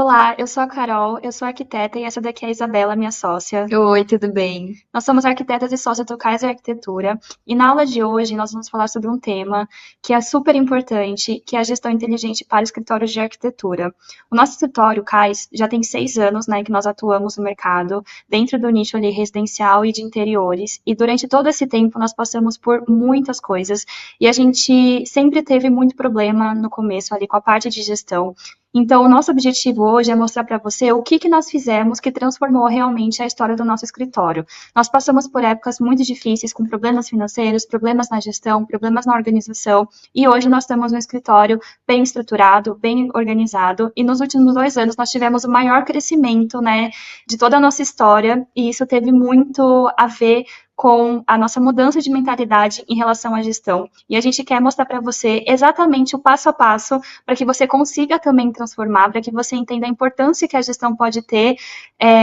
Olá, eu sou a Carol, eu sou arquiteta e essa daqui é a Isabela, minha sócia. Oi, tudo bem? Nós somos arquitetas e sócias do Kaiser Arquitetura e na aula de hoje nós vamos falar sobre um tema que é super importante, que é a gestão inteligente para escritórios de arquitetura. O nosso escritório, Kais, já tem 6 anos, né, que nós atuamos no mercado, dentro do nicho ali residencial e de interiores, e durante todo esse tempo nós passamos por muitas coisas e a gente sempre teve muito problema no começo ali com a parte de gestão. Então, o nosso objetivo hoje é mostrar para você o que nós fizemos que transformou realmente a história do nosso escritório. Nós passamos por épocas muito difíceis, com problemas financeiros, problemas na gestão, problemas na organização, e hoje nós estamos no escritório bem estruturado, bem organizado, e nos últimos 2 anos nós tivemos o maior crescimento, né, de toda a nossa história, e isso teve muito a ver com a nossa mudança de mentalidade em relação à gestão. E a gente quer mostrar para você exatamente o passo a passo para que você consiga também transformar, para que você entenda a importância que a gestão pode ter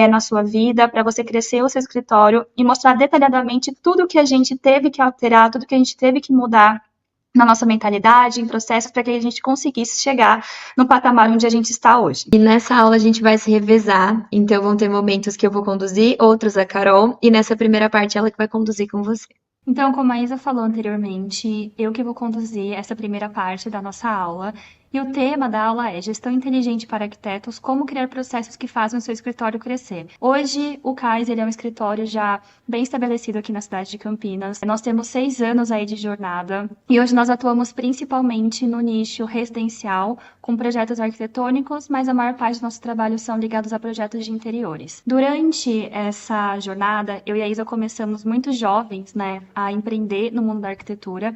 na sua vida, para você crescer o seu escritório e mostrar detalhadamente tudo que a gente teve que alterar, tudo que a gente teve que mudar na nossa mentalidade, em processos, para que a gente conseguisse chegar no patamar onde a gente está hoje. E nessa aula a gente vai se revezar, então vão ter momentos que eu vou conduzir, outros a Carol, e nessa primeira parte ela que vai conduzir com você. Então, como a Isa falou anteriormente, eu que vou conduzir essa primeira parte da nossa aula. E o tema da aula é Gestão Inteligente para Arquitetos, como criar processos que fazem o seu escritório crescer. Hoje, o CAIS ele é um escritório já bem estabelecido aqui na cidade de Campinas. Nós temos 6 anos aí de jornada e hoje nós atuamos principalmente no nicho residencial, com projetos arquitetônicos, mas a maior parte do nosso trabalho são ligados a projetos de interiores. Durante essa jornada, eu e a Isa começamos muito jovens, né, a empreender no mundo da arquitetura.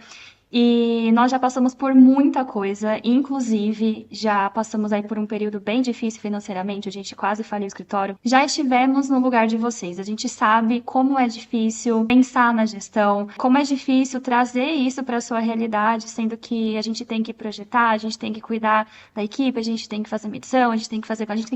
E nós já passamos por muita coisa, inclusive já passamos aí por um período bem difícil financeiramente, a gente quase faliu o escritório. Já estivemos no lugar de vocês, a gente sabe como é difícil pensar na gestão, como é difícil trazer isso para a sua realidade, sendo que a gente tem que projetar, a gente tem que cuidar da equipe, a gente tem que fazer medição, a gente tem que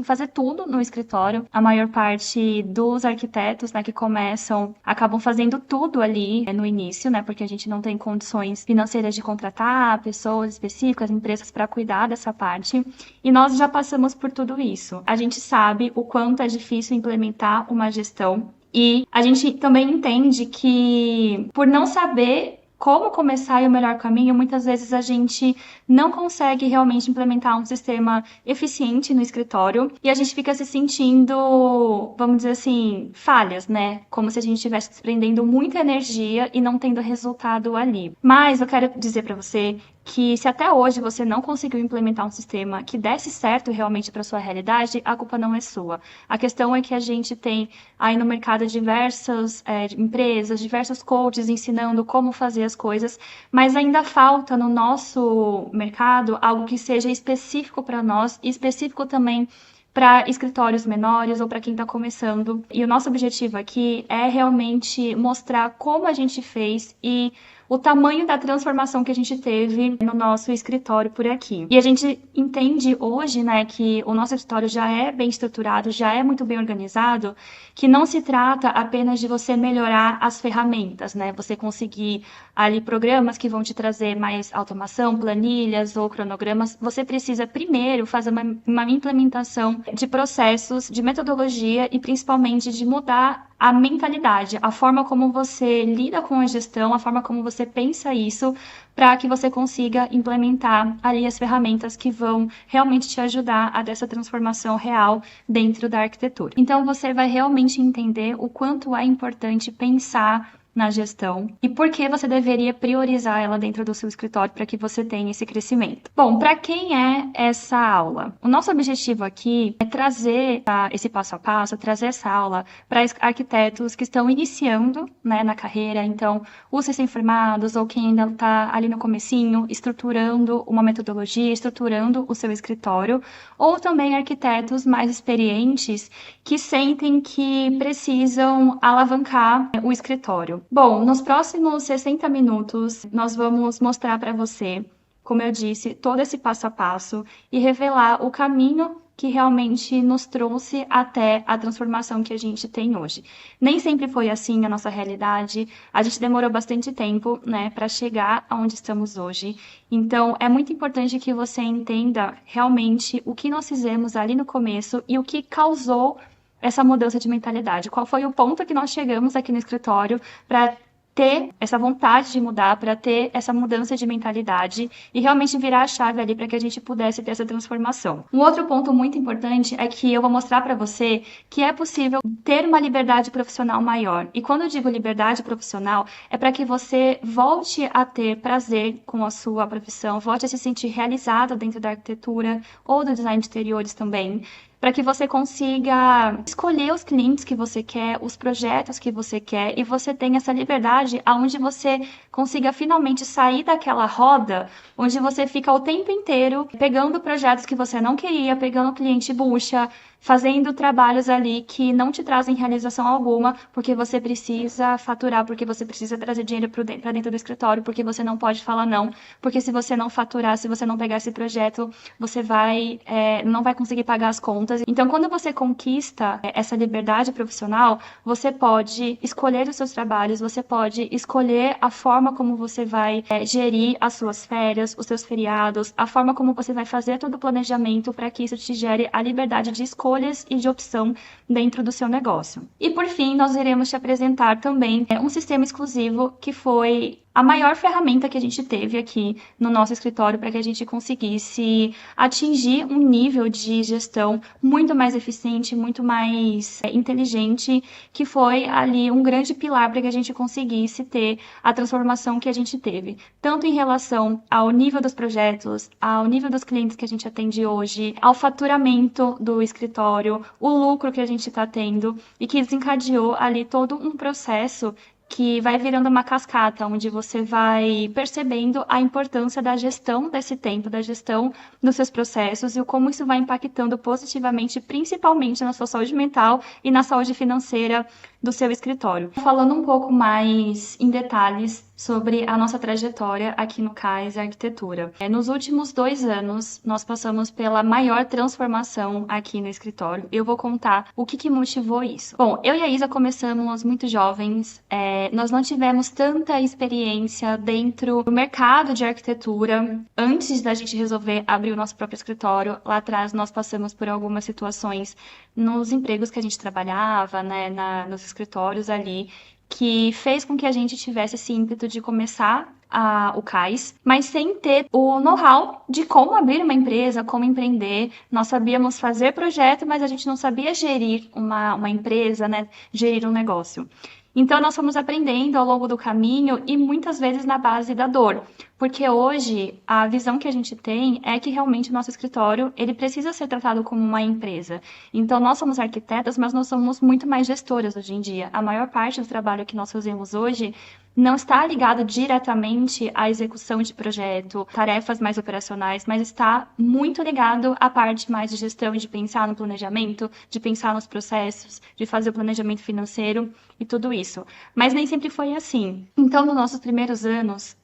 fazer tudo no escritório. A maior parte dos arquitetos, né, que começam, acabam fazendo tudo ali no início, né, porque a gente não tem condições financeiras de contratar pessoas específicas, empresas para cuidar dessa parte. E nós já passamos por tudo isso. A gente sabe o quanto é difícil implementar uma gestão e a gente também entende que por não saber como começar e o melhor caminho, muitas vezes a gente não consegue realmente implementar um sistema eficiente no escritório e a gente fica se sentindo, vamos dizer assim, falhas, né? Como se a gente estivesse desprendendo muita energia e não tendo resultado ali. Mas eu quero dizer para você que se até hoje você não conseguiu implementar um sistema que desse certo realmente para sua realidade, a culpa não é sua. A questão é que a gente tem aí no mercado diversas empresas, diversos coaches ensinando como fazer as coisas, mas ainda falta no nosso mercado algo que seja específico para nós e específico também para escritórios menores ou para quem está começando. E o nosso objetivo aqui é realmente mostrar como a gente fez e o tamanho da transformação que a gente teve no nosso escritório por aqui. E a gente entende hoje, né, que o nosso escritório já é bem estruturado, já é muito bem organizado, que não se trata apenas de você melhorar as ferramentas, né, você conseguir ali programas que vão te trazer mais automação, planilhas ou cronogramas. Você precisa primeiro fazer uma implementação de processos, de metodologia e principalmente de mudar a mentalidade, a forma como você lida com a gestão, a forma como você pensa isso, para que você consiga implementar ali as ferramentas que vão realmente te ajudar a dessa transformação real dentro da arquitetura. Então você vai realmente entender o quanto é importante pensar na gestão e por que você deveria priorizar ela dentro do seu escritório para que você tenha esse crescimento. Bom, para quem é essa aula? O nosso objetivo aqui é trazer esse passo a passo, trazer essa aula para arquitetos que estão iniciando, né, na carreira, então os recém-formados ou quem ainda está ali no comecinho, estruturando uma metodologia, estruturando o seu escritório, ou também arquitetos mais experientes que sentem que precisam alavancar o escritório. Bom, nos próximos 60 minutos, nós vamos mostrar para você, como eu disse, todo esse passo a passo e revelar o caminho que realmente nos trouxe até a transformação que a gente tem hoje. Nem sempre foi assim a nossa realidade, a gente demorou bastante tempo, né, para chegar aonde estamos hoje. Então, é muito importante que você entenda realmente o que nós fizemos ali no começo e o que causou essa mudança de mentalidade. Qual foi o ponto que nós chegamos aqui no escritório para ter essa vontade de mudar, para ter essa mudança de mentalidade e realmente virar a chave ali para que a gente pudesse ter essa transformação. Um outro ponto muito importante é que eu vou mostrar para você que é possível ter uma liberdade profissional maior. E quando eu digo liberdade profissional, é para que você volte a ter prazer com a sua profissão, volte a se sentir realizado dentro da arquitetura ou do design de interiores também, para que você consiga escolher os clientes que você quer, os projetos que você quer, e você tenha essa liberdade aonde você consiga finalmente sair daquela roda onde você fica o tempo inteiro pegando projetos que você não queria, pegando cliente bucha, fazendo trabalhos ali que não te trazem realização alguma, porque você precisa faturar, porque você precisa trazer dinheiro para dentro do escritório, porque você não pode falar não, porque se você não faturar, se você não pegar esse projeto, você não vai conseguir pagar as contas. Então, quando você conquista essa liberdade profissional, você pode escolher os seus trabalhos, você pode escolher a forma como você vai gerir as suas férias, os seus feriados, a forma como você vai fazer todo o planejamento para que isso te gere a liberdade de escolhas e de opção dentro do seu negócio. E por fim, nós iremos te apresentar também um sistema exclusivo que foi a maior ferramenta que a gente teve aqui no nosso escritório para que a gente conseguisse atingir um nível de gestão muito mais eficiente, muito mais inteligente, que foi ali um grande pilar para que a gente conseguisse ter a transformação que a gente teve, tanto em relação ao nível dos projetos, ao nível dos clientes que a gente atende hoje, ao faturamento do escritório, o lucro que a gente está tendo e que desencadeou ali todo um processo que vai virando uma cascata, onde você vai percebendo a importância da gestão desse tempo, da gestão dos seus processos e o como isso vai impactando positivamente, principalmente na sua saúde mental e na saúde financeira do seu escritório. Falando um pouco mais em detalhes sobre a nossa trajetória aqui no CAIS Arquitetura. Nos últimos 2 anos, nós passamos pela maior transformação aqui no escritório. Eu vou contar o que motivou isso. Bom, eu e a Isa começamos muito jovens, nós não tivemos tanta experiência dentro do mercado de arquitetura. Antes da gente resolver abrir o nosso próprio escritório, lá atrás nós passamos por algumas situações nos empregos que a gente trabalhava, né, nos escritórios ali, que fez com que a gente tivesse esse ímpeto de começar o CAIS, mas sem ter o know-how de como abrir uma empresa, como empreender. Nós sabíamos fazer projeto, mas a gente não sabia gerir uma empresa, né, gerir um negócio. Então, nós fomos aprendendo ao longo do caminho e muitas vezes na base da dor. Porque hoje, a visão que a gente tem é que realmente o nosso escritório, ele precisa ser tratado como uma empresa. Então, nós somos arquitetas, mas nós somos muito mais gestoras hoje em dia. A maior parte do trabalho que nós fazemos hoje não está ligado diretamente à execução de projeto, tarefas mais operacionais, mas está muito ligado à parte mais de gestão, de pensar no planejamento, de pensar nos processos, de fazer o planejamento financeiro e tudo isso. Mas nem sempre foi assim. Então, nos nossos primeiros anos,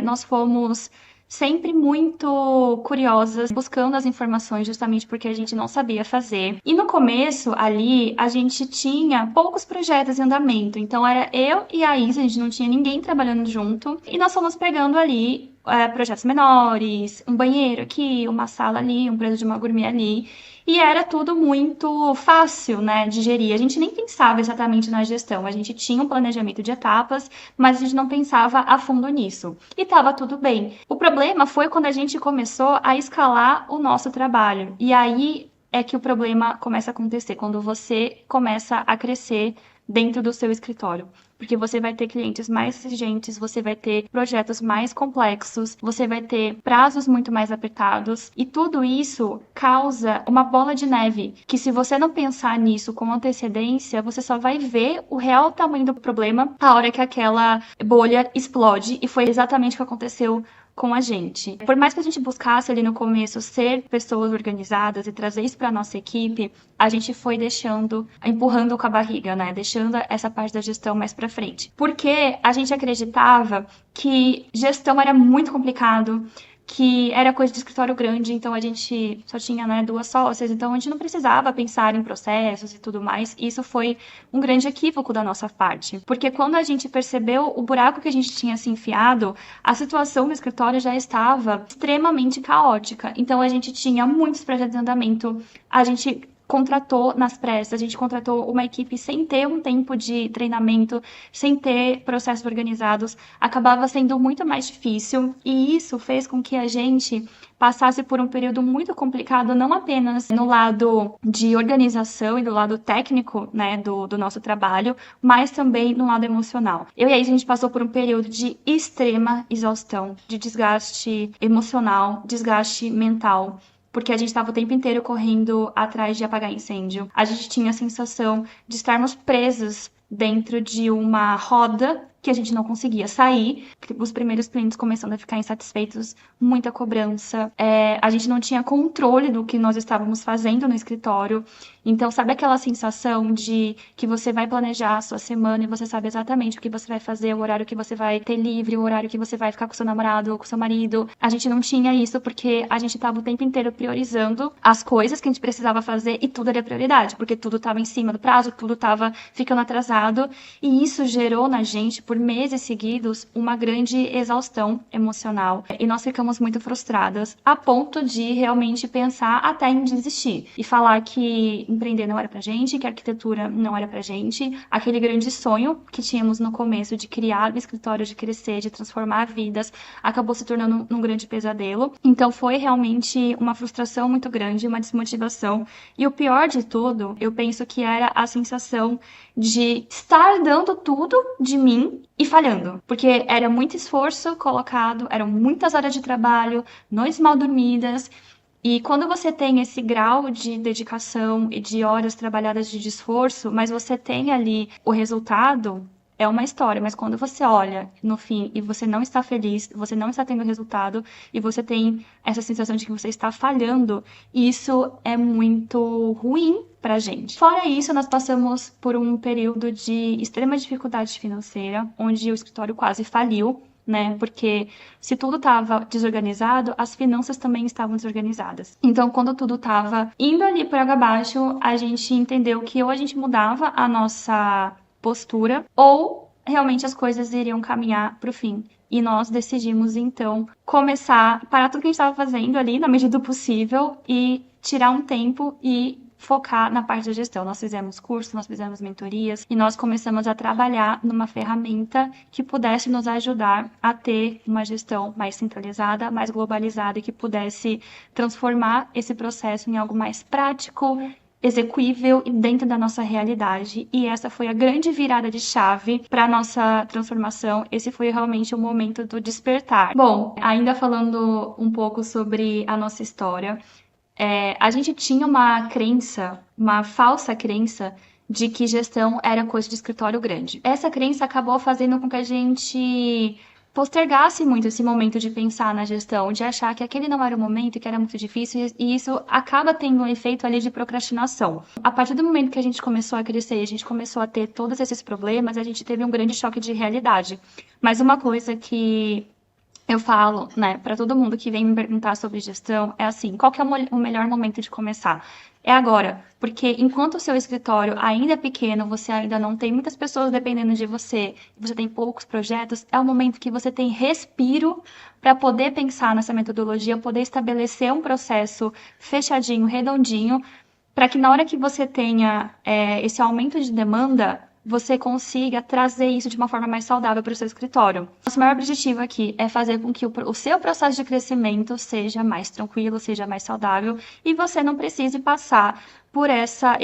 nós fomos sempre muito curiosas, buscando as informações justamente porque a gente não sabia fazer. E no começo, ali, a gente tinha poucos projetos em andamento. Então, era eu e a Isa, a gente não tinha ninguém trabalhando junto. E nós fomos pegando ali projetos menores, um banheiro aqui, uma sala ali, um prédio de uma gourmet ali. E era tudo muito fácil, né, de gerir. A gente nem pensava exatamente na gestão. A gente tinha um planejamento de etapas, mas a gente não pensava a fundo nisso. E estava tudo bem. O problema foi quando a gente começou a escalar o nosso trabalho. E aí é que o problema começa a acontecer, quando você começa a crescer dentro do seu escritório. Porque você vai ter clientes mais exigentes, você vai ter projetos mais complexos, você vai ter prazos muito mais apertados, e tudo isso causa uma bola de neve, que se você não pensar nisso com antecedência, você só vai ver o real tamanho do problema a hora que aquela bolha explode, e foi exatamente o que aconteceu com a gente. Por mais que a gente buscasse ali no começo ser pessoas organizadas e trazer isso para nossa equipe, a gente foi empurrando com a barriga, né? Deixando essa parte da gestão mais para frente. Porque a gente acreditava que gestão era muito complicado, que era coisa de escritório grande, então a gente só tinha, né, 2 sócias, então a gente não precisava pensar em processos e tudo mais. E isso foi um grande equívoco da nossa parte, porque quando a gente percebeu o buraco que a gente tinha se enfiado, a situação no escritório já estava extremamente caótica. Então a gente tinha muitos projetos em andamento, a gente contratou nas pressas, a gente contratou uma equipe sem ter um tempo de treinamento, sem ter processos organizados, acabava sendo muito mais difícil, e isso fez com que a gente passasse por um período muito complicado, não apenas no lado de organização e do lado técnico, né, do nosso trabalho, mas também no lado emocional. Eu e a gente passou por um período de extrema exaustão, de desgaste emocional, desgaste mental, porque a gente estava o tempo inteiro correndo atrás de apagar incêndio. A gente tinha a sensação de estarmos presos dentro de uma roda que a gente não conseguia sair. Os primeiros clientes começando a ficar insatisfeitos, muita cobrança. A gente não tinha controle do que nós estávamos fazendo no escritório. Então, sabe aquela sensação de que você vai planejar a sua semana e você sabe exatamente o que você vai fazer, o horário que você vai ter livre, o horário que você vai ficar com seu namorado ou com seu marido. A gente não tinha isso porque a gente estava o tempo inteiro priorizando as coisas que a gente precisava fazer e tudo era prioridade, porque tudo estava em cima do prazo, tudo estava ficando atrasado. E isso gerou na gente, por meses seguidos, uma grande exaustão emocional. E nós ficamos muito frustradas, a ponto de realmente pensar até em desistir. E falar que empreender não era pra gente, que arquitetura não era pra gente. Aquele grande sonho que tínhamos no começo de criar um escritório, de crescer, de transformar vidas, acabou se tornando um grande pesadelo. Então foi realmente uma frustração muito grande, uma desmotivação. E o pior de tudo, eu penso que era a sensação de estar dando tudo de mim e falhando. Porque era muito esforço colocado, eram muitas horas de trabalho, noites mal dormidas. E quando você tem esse grau de dedicação e de horas trabalhadas de esforço, mas você tem ali o resultado, é uma história. Mas quando você olha no fim e você não está feliz, você não está tendo resultado e você tem essa sensação de que você está falhando, isso é muito ruim pra gente. Fora isso, nós passamos por um período de extrema dificuldade financeira, onde o escritório quase faliu, né? Porque se tudo estava desorganizado, as finanças também estavam desorganizadas. Então, quando tudo estava indo ali por água abaixo, a gente entendeu que ou a gente mudava a nossa postura, ou realmente as coisas iriam caminhar para o fim. E nós decidimos, então, começar, parar tudo que a gente estava fazendo ali, na medida do possível, e tirar um tempo e focar na parte da gestão. Nós fizemos cursos, nós fizemos mentorias e nós começamos a trabalhar numa ferramenta que pudesse nos ajudar a ter uma gestão mais centralizada, mais globalizada e que pudesse transformar esse processo em algo mais prático, execuível e dentro da nossa realidade. E essa foi a grande virada de chave para a nossa transformação. Esse foi realmente o momento do despertar. Bom, ainda falando um pouco sobre a nossa história, a gente tinha uma crença, uma falsa crença, de que gestão era coisa de escritório grande. Essa crença acabou fazendo com que a gente postergasse muito esse momento de pensar na gestão, de achar que aquele não era o momento, que era muito difícil, e isso acaba tendo um efeito ali de procrastinação. A partir do momento que a gente começou a crescer, a gente começou a ter todos esses problemas, a gente teve um grande choque de realidade. Mas uma coisa que eu falo, né, para todo mundo que vem me perguntar sobre gestão, é assim, qual que é o melhor momento de começar? É agora, porque enquanto o seu escritório ainda é pequeno, você ainda não tem muitas pessoas dependendo de você, você tem poucos projetos, é o momento que você tem respiro para poder pensar nessa metodologia, poder estabelecer um processo fechadinho, redondinho, para que na hora que você tenha esse aumento de demanda, você consiga trazer isso de uma forma mais saudável para o seu escritório. Nosso maior objetivo aqui é fazer com que o seu processo de crescimento seja mais tranquilo, seja mais saudável e você não precise passar por essa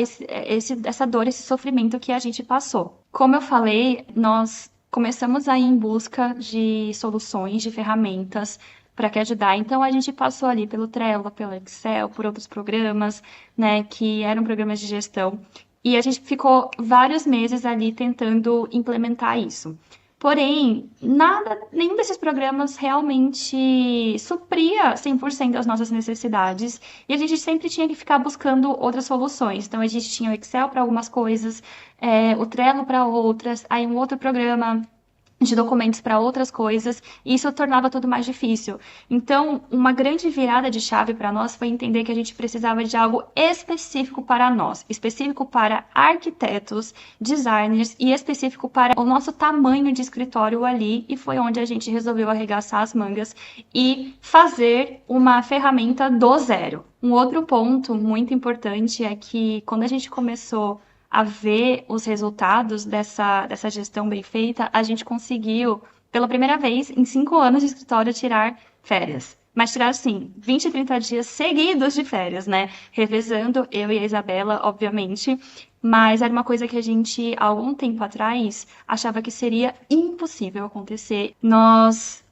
dor, esse sofrimento que a gente passou. Como eu falei, nós começamos a ir em busca de soluções, de ferramentas para que ajudar. Então a gente passou ali pelo Trello, pelo Excel, por outros programas, né, que eram programas de gestão. E a gente ficou vários meses ali tentando implementar isso. Porém, nenhum desses programas realmente supria 100% as nossas necessidades. E a gente sempre tinha que ficar buscando outras soluções. Então, a gente tinha o Excel para algumas coisas, o Trello para outras, aí um outro programa de documentos para outras coisas, e isso tornava tudo mais difícil. Então, uma grande virada de chave para nós foi entender que a gente precisava de algo específico para nós, específico para arquitetos, designers e específico para o nosso tamanho de escritório ali, e foi onde a gente resolveu arregaçar as mangas e fazer uma ferramenta do zero. Um outro ponto muito importante é que quando a gente começou a ver os resultados dessa gestão bem feita, a gente conseguiu, pela primeira vez em 5 anos de escritório, tirar férias. Mas tirar, assim, 20, 30 dias seguidos de férias, né? Revezando, eu e a Isabela, obviamente. Mas era uma coisa que a gente, há algum tempo atrás, achava que seria impossível acontecer. Nós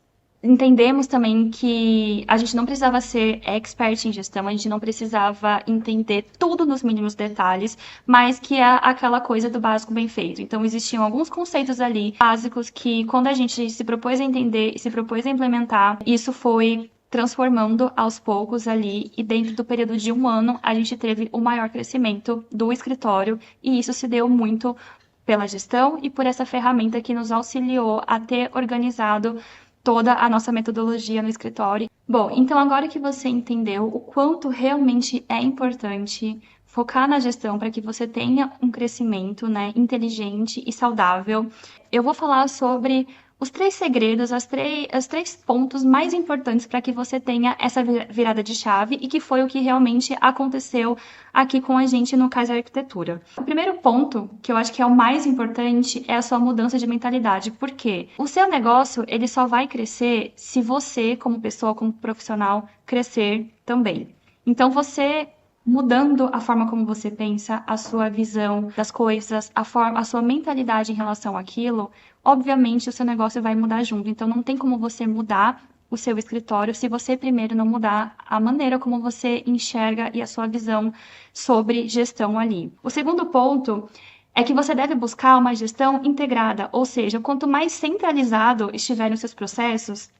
entendemos também que a gente não precisava ser expert em gestão, a gente não precisava entender tudo nos mínimos detalhes, mas que é aquela coisa do básico bem feito. Então, existiam alguns conceitos ali básicos que, quando a gente se propôs a entender e se propôs a implementar, isso foi transformando aos poucos ali, e dentro do período de 1 ano, a gente teve o maior crescimento do escritório, e isso se deu muito pela gestão e por essa ferramenta que nos auxiliou a ter organizado toda a nossa metodologia no escritório. Bom, então agora que você entendeu o quanto realmente é importante focar na gestão para que você tenha um crescimento, né, inteligente e saudável, eu vou falar sobre os 3 segredos, os 3 pontos mais importantes para que você tenha essa virada de chave, e que foi o que realmente aconteceu aqui com a gente no Kaiser Arquitetura. O primeiro ponto, que eu acho que é o mais importante, é a sua mudança de mentalidade. Por quê? O seu negócio, ele só vai crescer se você, como pessoa, como profissional, crescer também. Então, você mudando a forma como você pensa, a sua visão das coisas, a sua mentalidade em relação àquilo, obviamente o seu negócio vai mudar junto. Então, não tem como você mudar o seu escritório se você primeiro não mudar a maneira como você enxerga e a sua visão sobre gestão ali. O segundo ponto é que você deve buscar uma gestão integrada, ou seja, quanto mais centralizado estiverem os seus processos,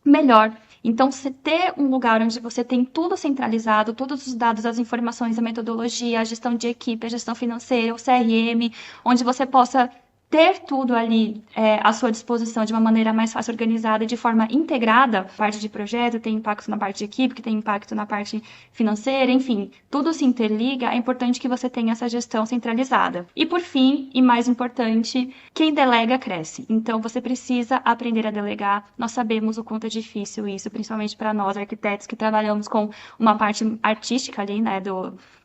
melhor. Então, você ter um lugar onde você tem tudo centralizado, todos os dados, as informações, a metodologia, a gestão de equipe, a gestão financeira, o CRM, onde você possa ter tudo ali à sua disposição de uma maneira mais fácil, organizada, de forma integrada. A parte de projeto tem impacto na parte de equipe, que tem impacto na parte financeira, enfim, tudo se interliga. É importante que você tenha essa gestão centralizada. E por fim, e mais importante, quem delega cresce. Então, você precisa aprender a delegar. Nós sabemos o quanto é difícil isso, principalmente para nós, arquitetos, que trabalhamos com uma parte artística ali, né,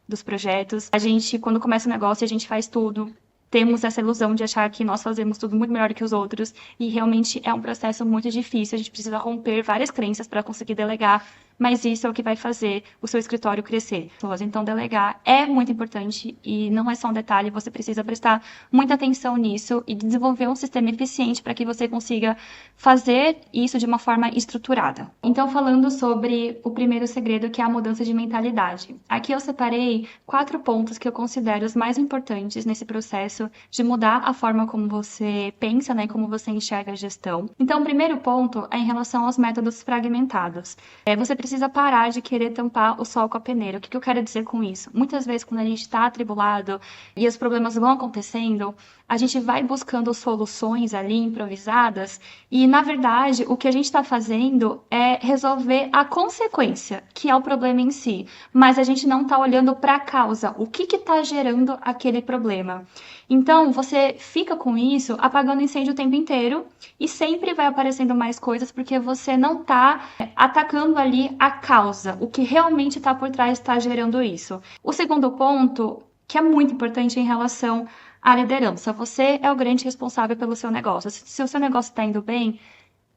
dos projetos. A gente, quando começa um negócio, a gente faz tudo. Temos essa ilusão de achar que nós fazemos tudo muito melhor que os outros, e realmente é um processo muito difícil. A gente precisa romper várias crenças para conseguir delegar, mas isso é o que vai fazer o seu escritório crescer. Então, delegar é muito importante e não é só um detalhe, você precisa prestar muita atenção nisso e desenvolver um sistema eficiente para que você consiga fazer isso de uma forma estruturada. Então, falando sobre o primeiro segredo, que é a mudança de mentalidade. Aqui eu separei 4 pontos que eu considero os mais importantes nesse processo de mudar a forma como você pensa, né, como você enxerga a gestão. Então, o primeiro ponto é em relação aos métodos fragmentados. Você precisa parar de querer tampar o sol com a peneira. O que eu quero dizer com isso? Muitas vezes, quando a gente está atribulado e os problemas vão acontecendo, a gente vai buscando soluções ali improvisadas e, na verdade, o que a gente está fazendo é resolver a consequência, que é o problema em si. Mas a gente não está olhando para a causa, o que está gerando aquele problema. Então, você fica com isso apagando incêndio o tempo inteiro e sempre vai aparecendo mais coisas porque você não está atacando ali a causa, o que realmente está por trás está gerando isso. O segundo ponto, que é muito importante em relação à liderança. Você é o grande responsável pelo seu negócio. Se o seu negócio está indo bem,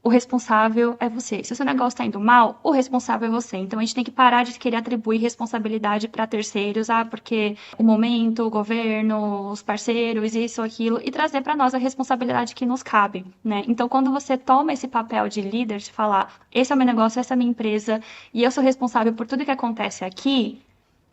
o responsável é você. Se o seu negócio está indo mal, o responsável é você. Então, a gente tem que parar de querer atribuir responsabilidade para terceiros, porque o momento, o governo, os parceiros, isso, aquilo, e trazer para nós a responsabilidade que nos cabe, né? Então, quando você toma esse papel de líder, de falar, esse é o meu negócio, essa é a minha empresa, e eu sou responsável por tudo que acontece aqui,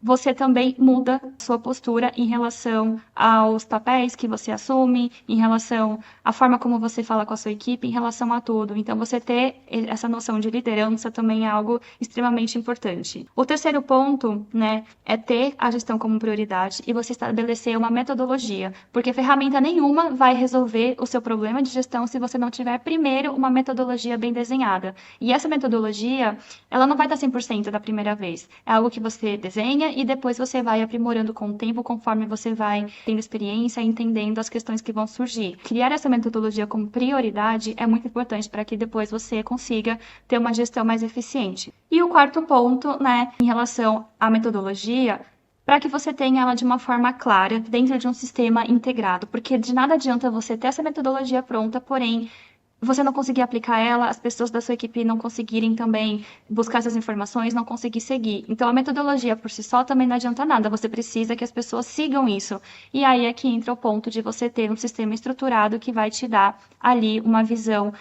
você também muda sua postura em relação aos papéis que você assume, em relação à forma como você fala com a sua equipe, em relação a tudo. Então, você ter essa noção de liderança também é algo extremamente importante. O terceiro ponto, né, é ter a gestão como prioridade e você estabelecer uma metodologia, porque ferramenta nenhuma vai resolver o seu problema de gestão se você não tiver primeiro uma metodologia bem desenhada. E essa metodologia, ela não vai estar 100% da primeira vez. É algo que você desenha e depois você vai aprimorando com o tempo, conforme você vai tendo experiência e entendendo as questões que vão surgir. Criar essa metodologia como prioridade é muito importante para que depois você consiga ter uma gestão mais eficiente. E o quarto ponto, né, em relação à metodologia, para que você tenha ela de uma forma clara dentro de um sistema integrado, porque de nada adianta você ter essa metodologia pronta, porém você não conseguir aplicar ela, as pessoas da sua equipe não conseguirem também buscar essas informações, não conseguir seguir. Então, a metodologia por si só também não adianta nada, você precisa que as pessoas sigam isso. E aí é que entra o ponto de você ter um sistema estruturado que vai te dar ali uma visão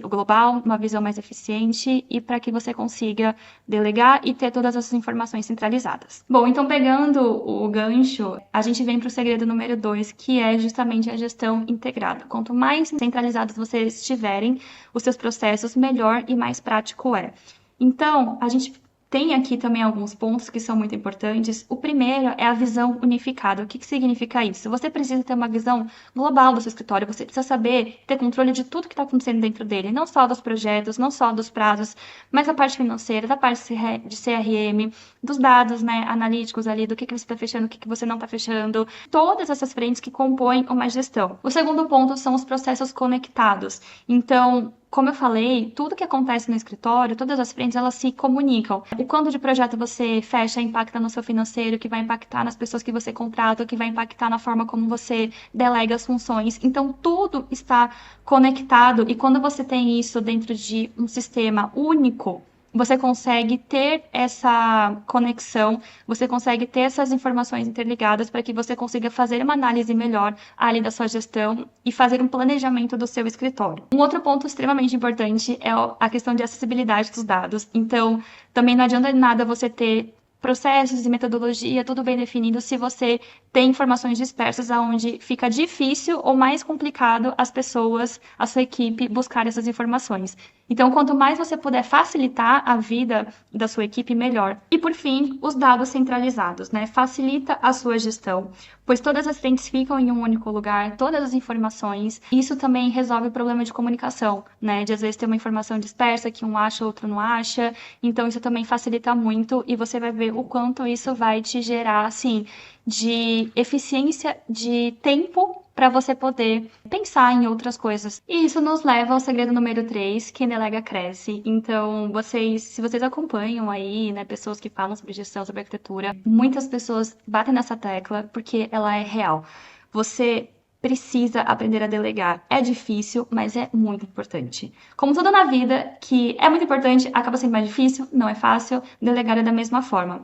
global, uma visão mais eficiente e para que você consiga delegar e ter todas essas informações centralizadas. Bom, então pegando o gancho, a gente vem para o segredo número 2, que é justamente a gestão integrada. Quanto mais centralizados vocês tiverem os seus processos, melhor e mais prático é. Então, a gente tem aqui também alguns pontos que são muito importantes. O primeiro é a visão unificada. O que significa isso? Você precisa ter uma visão global do seu escritório, você precisa saber ter controle de tudo que está acontecendo dentro dele, não só dos projetos, não só dos prazos, mas da parte financeira, da parte de CRM, dos dados, né, analíticos ali, do que você está fechando, o que você não está fechando, todas essas frentes que compõem uma gestão. O segundo ponto são os processos conectados. Então, como eu falei, tudo que acontece no escritório, todas as frentes, elas se comunicam. O quanto de projeto você fecha impacta no seu financeiro, que vai impactar nas pessoas que você contrata, que vai impactar na forma como você delega as funções. Então, tudo está conectado e quando você tem isso dentro de um sistema único, você consegue ter essa conexão, você consegue ter essas informações interligadas para que você consiga fazer uma análise melhor ali da sua gestão e fazer um planejamento do seu escritório. Um outro ponto extremamente importante é a questão de acessibilidade dos dados. Então, também não adianta nada você ter processos e metodologia, tudo bem definido, se você tem informações dispersas aonde fica difícil ou mais complicado as pessoas, a sua equipe, buscar essas informações. Então, quanto mais você puder facilitar a vida da sua equipe, melhor. E, por fim, os dados centralizados, né? Facilita a sua gestão, pois todas as frentes ficam em um único lugar, todas as informações. Isso também resolve o problema de comunicação, né? De, às vezes, ter uma informação dispersa que um acha, outro não acha. Então, isso também facilita muito e você vai ver o quanto isso vai te gerar, assim, de eficiência de tempo para você poder pensar em outras coisas. E isso nos leva ao segredo número 3, quem delega cresce. Então, se vocês acompanham aí, né, pessoas que falam sobre gestão, sobre arquitetura, muitas pessoas batem nessa tecla porque ela é real. Você precisa aprender a delegar. É difícil, mas é muito importante. Como tudo na vida, que é muito importante, acaba sendo mais difícil, não é fácil, delegar é da mesma forma.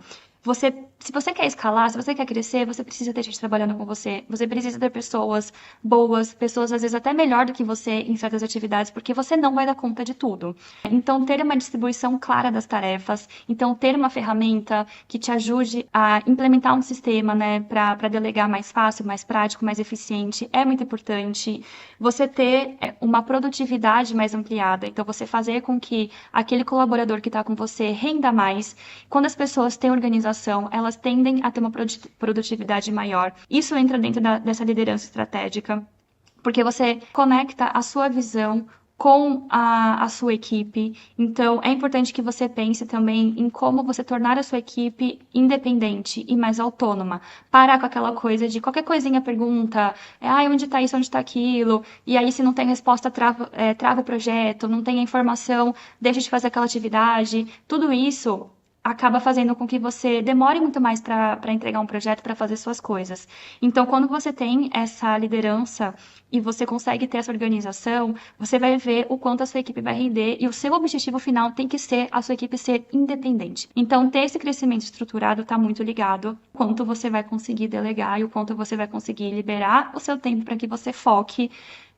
Se você quer escalar, se você quer crescer, você precisa ter gente trabalhando com você. Você precisa ter pessoas boas, pessoas às vezes até melhor do que você em certas atividades, porque você não vai dar conta de tudo. Então, ter uma distribuição clara das tarefas, então ter uma ferramenta que te ajude a implementar um sistema, né, para delegar mais fácil, mais prático, mais eficiente, é muito importante. Você ter uma produtividade mais ampliada, então você fazer com que aquele colaborador que está com você renda mais. Quando as pessoas têm organização, elas tendem a ter uma produtividade maior. Isso entra dentro dessa liderança estratégica, porque você conecta a sua visão com a sua equipe. Então, é importante que você pense também em como você tornar a sua equipe independente e mais autônoma. Parar com aquela coisa de qualquer coisinha pergunta, onde está isso, onde está aquilo, e aí se não tem resposta, trava o projeto, não tem a informação, deixa de fazer aquela atividade. Tudo isso acaba fazendo com que você demore muito mais para entregar um projeto, para fazer suas coisas. Então, quando você tem essa liderança e você consegue ter essa organização, você vai ver o quanto a sua equipe vai render e o seu objetivo final tem que ser a sua equipe ser independente. Então, ter esse crescimento estruturado está muito ligado ao quanto você vai conseguir delegar e o quanto você vai conseguir liberar o seu tempo para que você foque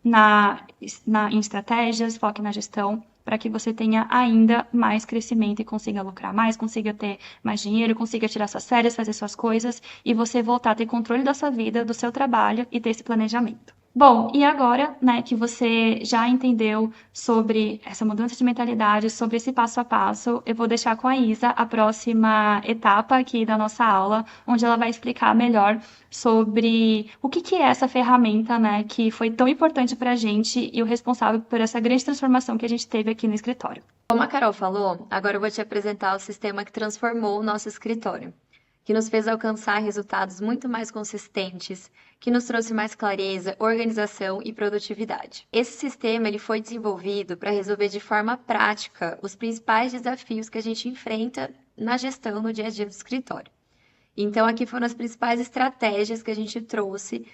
em estratégias, foque na gestão, para que você tenha ainda mais crescimento e consiga lucrar mais, consiga ter mais dinheiro, consiga tirar suas férias, fazer suas coisas e você voltar a ter controle da sua vida, do seu trabalho e ter esse planejamento. Bom, e agora, né, que você já entendeu sobre essa mudança de mentalidade, sobre esse passo a passo, eu vou deixar com a Isa a próxima etapa aqui da nossa aula, onde ela vai explicar melhor sobre o que é essa ferramenta, né, que foi tão importante para a gente e o responsável por essa grande transformação que a gente teve aqui no escritório. Como a Carol falou, agora eu vou te apresentar o sistema que transformou o nosso escritório, que nos fez alcançar resultados muito mais consistentes, que nos trouxe mais clareza, organização e produtividade. Esse sistema ele foi desenvolvido para resolver de forma prática os principais desafios que a gente enfrenta na gestão no dia a dia do escritório. Então, aqui foram as principais estratégias que a gente trouxe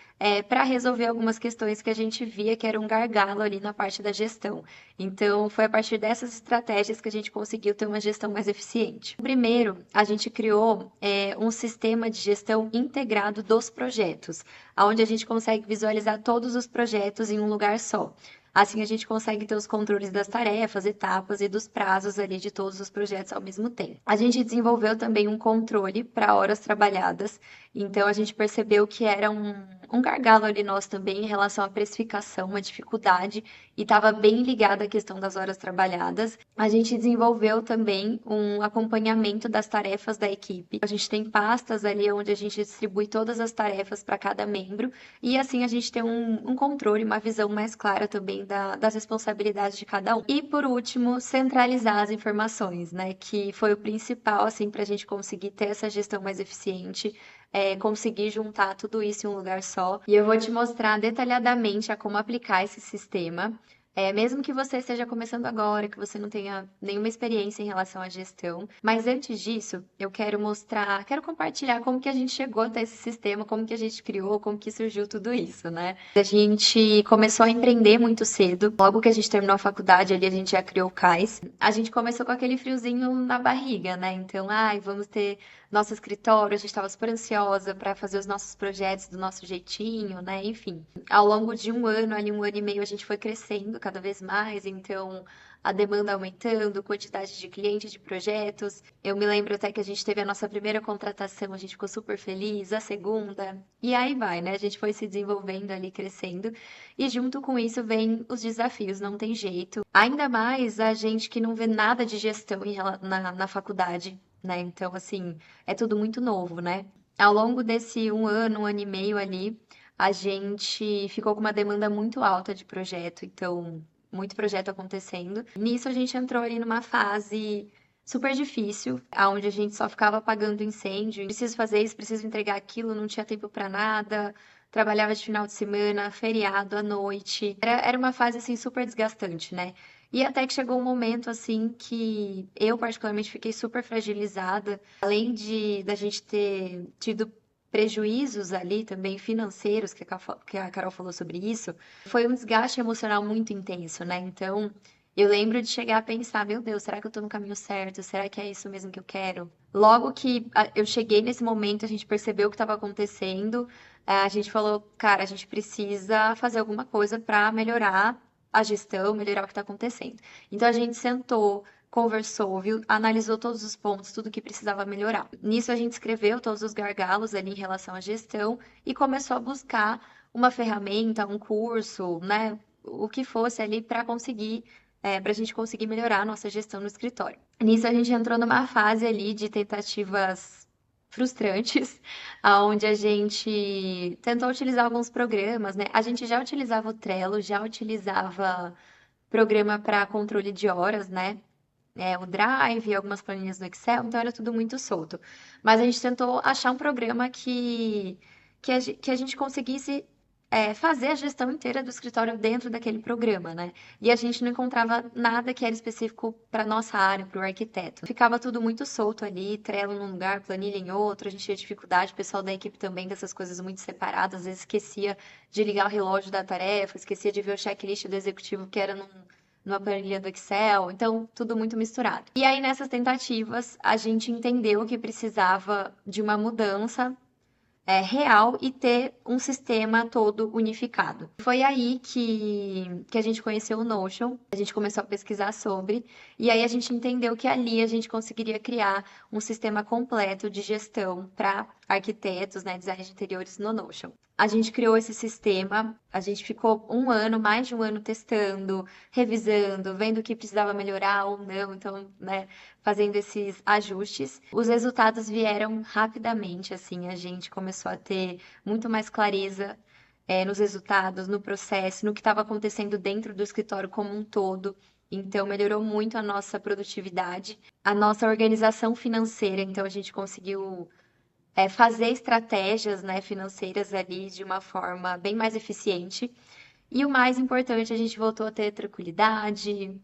para resolver algumas questões que a gente via que era um gargalo ali na parte da gestão. Então, foi a partir dessas estratégias que a gente conseguiu ter uma gestão mais eficiente. Primeiro, a gente criou um sistema de gestão integrado dos projetos, onde a gente consegue visualizar todos os projetos em um lugar só. Assim, a gente consegue ter os controles das tarefas, etapas e dos prazos ali de todos os projetos ao mesmo tempo. A gente desenvolveu também um controle para horas trabalhadas, então a gente percebeu que era um gargalo ali nosso também em relação à precificação, uma dificuldade, e estava bem ligada à questão das horas trabalhadas. A gente desenvolveu também um acompanhamento das tarefas da equipe. A gente tem pastas ali onde a gente distribui todas as tarefas para cada membro, e assim a gente tem um controle, uma visão mais clara também das responsabilidades de cada um. E por último, centralizar as informações, né? Que foi o principal, assim, para a gente conseguir ter essa gestão mais eficiente, conseguir juntar tudo isso em um lugar só. E eu vou te mostrar detalhadamente a como aplicar esse sistema. Mesmo que você esteja começando agora, que você não tenha nenhuma experiência em relação à gestão. Mas antes disso, eu quero compartilhar como que a gente chegou até esse sistema, como que a gente criou, como que surgiu tudo isso, né? A gente começou a empreender muito cedo. Logo que a gente terminou a faculdade, ali a gente já criou o CAIS. A gente começou com aquele friozinho na barriga, né? Então, vamos ter nosso escritório, a gente estava super ansiosa para fazer os nossos projetos do nosso jeitinho, né? Enfim, ao longo de um ano, ali 1 ano e meio, a gente foi crescendo cada vez mais, então a demanda aumentando, quantidade de clientes, de projetos. Eu me lembro até que a gente teve a nossa primeira contratação, a gente ficou super feliz, a segunda, e aí vai, né? A gente foi se desenvolvendo ali, crescendo, e junto com isso vem os desafios, não tem jeito. Ainda mais a gente que não vê nada de gestão na faculdade, né? Então, assim, é tudo muito novo, né? Ao longo desse 1 ano e meio ali, a gente ficou com uma demanda muito alta de projeto, então, muito projeto acontecendo. Nisso, a gente entrou ali numa fase super difícil, onde a gente só ficava apagando incêndio. Preciso fazer isso, preciso entregar aquilo, não tinha tempo para nada. Trabalhava de final de semana, feriado, à noite. Era uma fase, assim, super desgastante, né? E até que chegou um momento, assim, que eu, particularmente, fiquei super fragilizada. Além da gente ter tido prejuízos ali também financeiros, que a Carol falou sobre isso, foi um desgaste emocional muito intenso, né? Então, eu lembro de chegar a pensar, meu Deus, será que eu tô no caminho certo? Será que é isso mesmo que eu quero? Logo que eu cheguei nesse momento, a gente percebeu o que estava acontecendo, a gente falou, cara, a gente precisa fazer alguma coisa para melhorar a gestão, melhorar o que está acontecendo. Então, a gente sentou, conversou, viu, analisou todos os pontos, tudo que precisava melhorar. Nisso a gente escreveu todos os gargalos ali em relação à gestão e começou a buscar uma ferramenta, um curso, né, o que fosse ali para para a gente conseguir melhorar a nossa gestão no escritório. Nisso a gente entrou numa fase ali de tentativas frustrantes, onde a gente tentou utilizar alguns programas, né? A gente já utilizava o Trello, já utilizava programa para controle de horas, né? O Drive, algumas planilhas do Excel, então era tudo muito solto. Mas a gente tentou achar um programa que a gente conseguisse fazer a gestão inteira do escritório dentro daquele programa, né? E a gente não encontrava nada que era específico para nossa área, para o arquiteto. Ficava tudo muito solto ali, Trello num lugar, planilha em outro, a gente tinha dificuldade, o pessoal da equipe também dessas coisas muito separadas, às vezes esquecia de ligar o relógio da tarefa, esquecia de ver o checklist do executivo que era numa planilha do Excel, então tudo muito misturado. E aí nessas tentativas a gente entendeu que precisava de uma mudança real e ter um sistema todo unificado. Foi aí que a gente conheceu o Notion, a gente começou a pesquisar sobre, e aí a gente entendeu que ali a gente conseguiria criar um sistema completo de gestão para arquitetos, né, design de interiores no Notion. A gente criou esse sistema, a gente ficou mais de um ano testando, revisando, vendo o que precisava melhorar ou não, então, né, fazendo esses ajustes. Os resultados vieram rapidamente, assim, a gente começou a ter muito mais clareza, nos resultados, no processo, no que estava acontecendo dentro do escritório como um todo. Então, melhorou muito a nossa produtividade, a nossa organização financeira. Então, a gente conseguiu fazer estratégias, né, financeiras ali de uma forma bem mais eficiente. E o mais importante, a gente voltou a ter tranquilidade,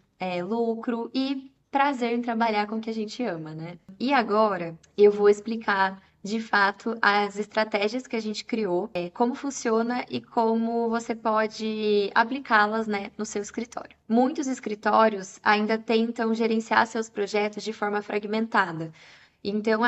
lucro e prazer em trabalhar com o que a gente ama, né? E agora eu vou explicar de fato as estratégias que a gente criou, como funciona e como você pode aplicá-las, né, no seu escritório. Muitos escritórios ainda tentam gerenciar seus projetos de forma fragmentada. Então,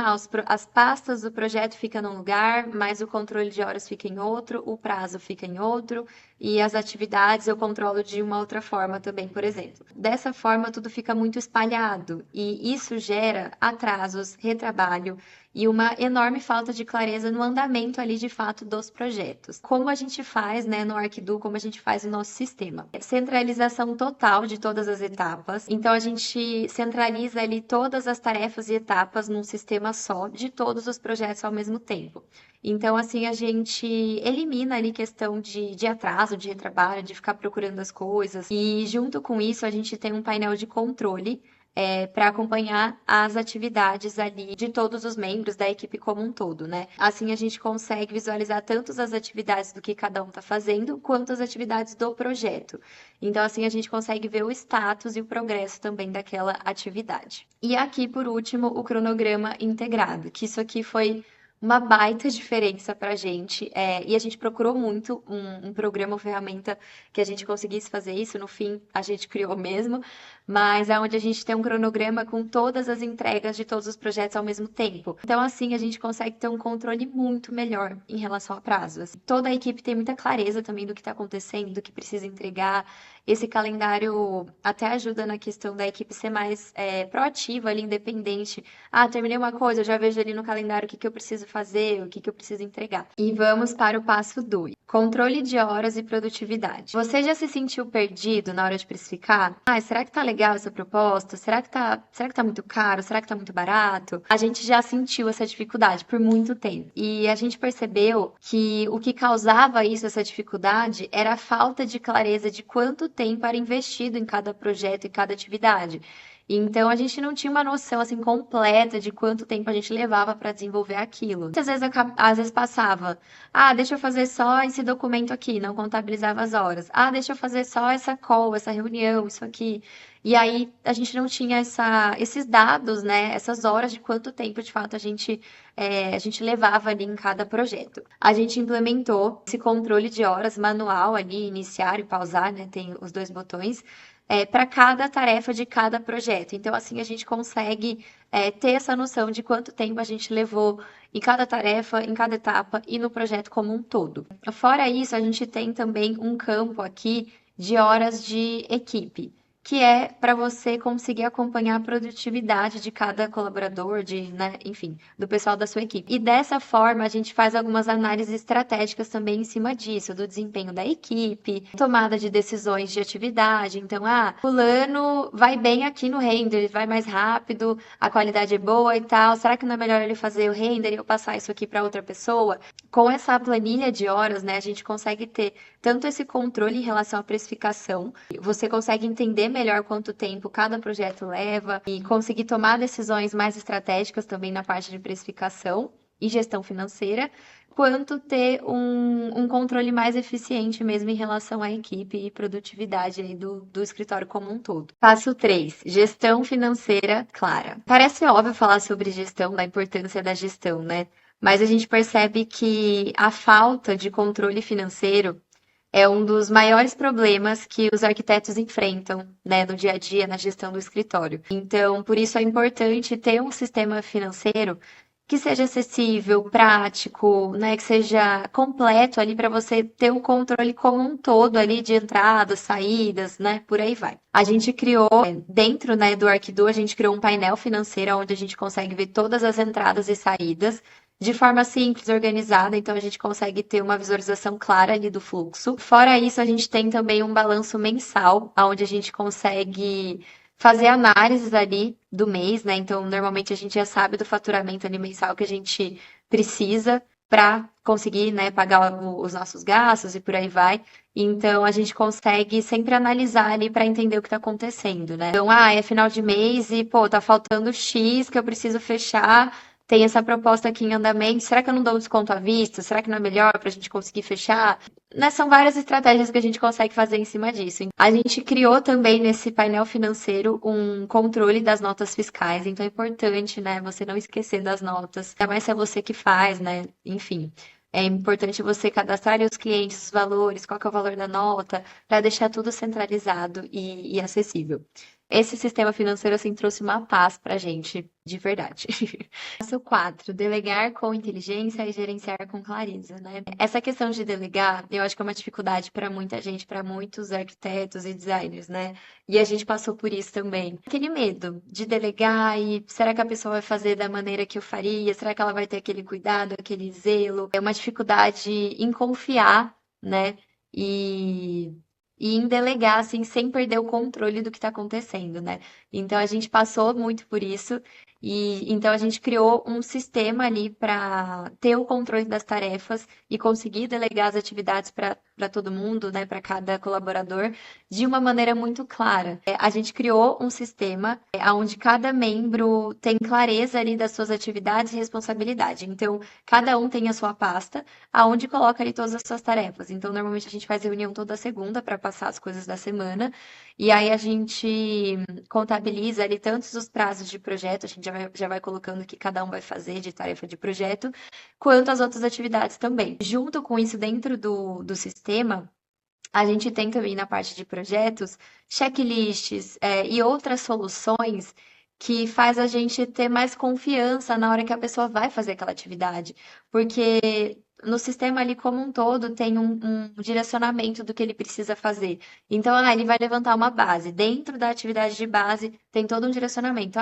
as pastas do projeto ficam num lugar, mas o controle de horas fica em outro, o prazo fica em outro, e as atividades eu controlo de uma outra forma também, por exemplo. Dessa forma, tudo fica muito espalhado, e isso gera atrasos, retrabalho e uma enorme falta de clareza no andamento ali de fato dos projetos. Como a gente faz, né, no Arquidu, como a gente faz no nosso sistema? Centralização total de todas as etapas. Então, a gente centraliza ali todas as tarefas e etapas num sistema só de todos os projetos ao mesmo tempo. Então, assim, a gente elimina ali questão de atraso, de retrabalho, de ficar procurando as coisas. E junto com isso, a gente tem um painel de controle para acompanhar as atividades ali de todos os membros da equipe como um todo, né? Assim a gente consegue visualizar tanto as atividades do que cada um está fazendo, quanto as atividades do projeto. Então, assim a gente consegue ver o status e o progresso também daquela atividade. E aqui, por último, o cronograma integrado, que isso aqui foi uma baita diferença para a gente. E a gente procurou muito um programa ou ferramenta que a gente conseguisse fazer isso. No fim, a gente criou mesmo, mas é onde a gente tem um cronograma com todas as entregas de todos os projetos ao mesmo tempo. Então, assim, a gente consegue ter um controle muito melhor em relação a prazos. Toda a equipe tem muita clareza também do que está acontecendo, do que precisa entregar. Esse calendário até ajuda na questão da equipe ser mais proativa, ali, independente. Ah, terminei uma coisa, eu já vejo ali no calendário o que eu preciso fazer, o que eu preciso entregar. E vamos para o passo 2. Controle de horas e produtividade. Você já se sentiu perdido na hora de precificar? Ah, será que tá legal essa proposta? Será que tá muito caro? Será que tá muito barato? A gente já sentiu essa dificuldade por muito tempo. E a gente percebeu que o que causava isso, essa dificuldade, era a falta de clareza de quanto tempo era investido em cada projeto e cada atividade. Então a gente não tinha uma noção assim completa de quanto tempo a gente levava para desenvolver aquilo. Muitas vezes às vezes passava, deixa eu fazer só esse documento aqui, não contabilizava as horas. Deixa eu fazer só essa call, essa reunião, isso aqui. E aí a gente não tinha esses dados, né? Essas horas de quanto tempo de fato a gente levava ali em cada projeto. A gente implementou esse controle de horas manual ali, iniciar e pausar, né? Tem os dois botões para cada tarefa de cada projeto. Então, assim, a gente consegue ter essa noção de quanto tempo a gente levou em cada tarefa, em cada etapa e no projeto como um todo. Fora isso, a gente tem também um campo aqui de horas de equipe, que é para você conseguir acompanhar a produtividade de cada colaborador, né, enfim, do pessoal da sua equipe. E dessa forma, a gente faz algumas análises estratégicas também em cima disso, do desempenho da equipe, tomada de decisões de atividade. Então, fulano vai bem aqui no render, vai mais rápido, a qualidade é boa e tal. Será que não é melhor ele fazer o render e eu passar isso aqui para outra pessoa? Com essa planilha de horas, né, a gente consegue ter tanto esse controle em relação à precificação, você consegue entender melhor quanto tempo cada projeto leva e conseguir tomar decisões mais estratégicas também na parte de precificação e gestão financeira, quanto ter um controle mais eficiente mesmo em relação à equipe e produtividade aí do escritório como um todo. Passo 3, gestão financeira clara. Parece óbvio falar sobre gestão, da importância da gestão, né? Mas a gente percebe que a falta de controle financeiro é um dos maiores problemas que os arquitetos enfrentam, né, no dia a dia, na gestão do escritório. Então, por isso é importante ter um sistema financeiro que seja acessível, prático, né, que seja completo ali para você ter o controle como um todo ali de entradas, saídas, né, por aí vai. A gente criou dentro, né, do Arquidu, a gente criou um painel financeiro onde a gente consegue ver todas as entradas e saídas de forma simples, organizada, então a gente consegue ter uma visualização clara ali do fluxo. Fora isso, a gente tem também um balanço mensal, onde a gente consegue fazer análises ali do mês, né? Então, normalmente a gente já sabe do faturamento ali mensal que a gente precisa para conseguir, né, pagar os nossos gastos e por aí vai. Então, a gente consegue sempre analisar ali para entender o que está acontecendo, né? Então, é final de mês e, pô, tá faltando X que eu preciso fechar. Tem essa proposta aqui em andamento. Será que eu não dou um desconto à vista? Será que não é melhor para a gente conseguir fechar? Né, são várias estratégias que a gente consegue fazer em cima disso. A gente criou também nesse painel financeiro um controle das notas fiscais, então é importante, né, você não esquecer das notas, ainda mais se é você que faz, né, enfim. É importante você cadastrar ali os clientes, os valores, qual que é o valor da nota, para deixar tudo centralizado e acessível. Esse sistema financeiro, assim, trouxe uma paz pra gente, de verdade. Passo 4, delegar com inteligência e gerenciar com clareza, né? Essa questão de delegar, eu acho que é uma dificuldade para muita gente, para muitos arquitetos e designers, né? E a gente passou por isso também. Aquele medo de delegar e será que a pessoa vai fazer da maneira que eu faria? Será que ela vai ter aquele cuidado, aquele zelo? É uma dificuldade em confiar, né? E em delegar, assim, sem perder o controle do que está acontecendo, né? Então a gente passou muito por isso e então a gente criou um sistema ali para ter o controle das tarefas e conseguir delegar as atividades para todo mundo, né, para cada colaborador, de uma maneira muito clara. A gente criou um sistema onde cada membro tem clareza ali das suas atividades e responsabilidade. Então, cada um tem a sua pasta, aonde coloca ali todas as suas tarefas. Então, normalmente a gente faz reunião toda segunda para passar as coisas da semana, e aí a gente contabiliza ali tantos os prazos de projeto, a gente já vai colocando o que cada um vai fazer de tarefa de projeto, quanto as outras atividades também. Junto com isso, dentro do sistema, a gente tem também na parte de projetos, checklists, e outras soluções que faz a gente ter mais confiança na hora que a pessoa vai fazer aquela atividade. Porque no sistema ali como um todo tem um direcionamento do que ele precisa fazer. Então, ele vai levantar uma base. Dentro da atividade de base tem todo um direcionamento.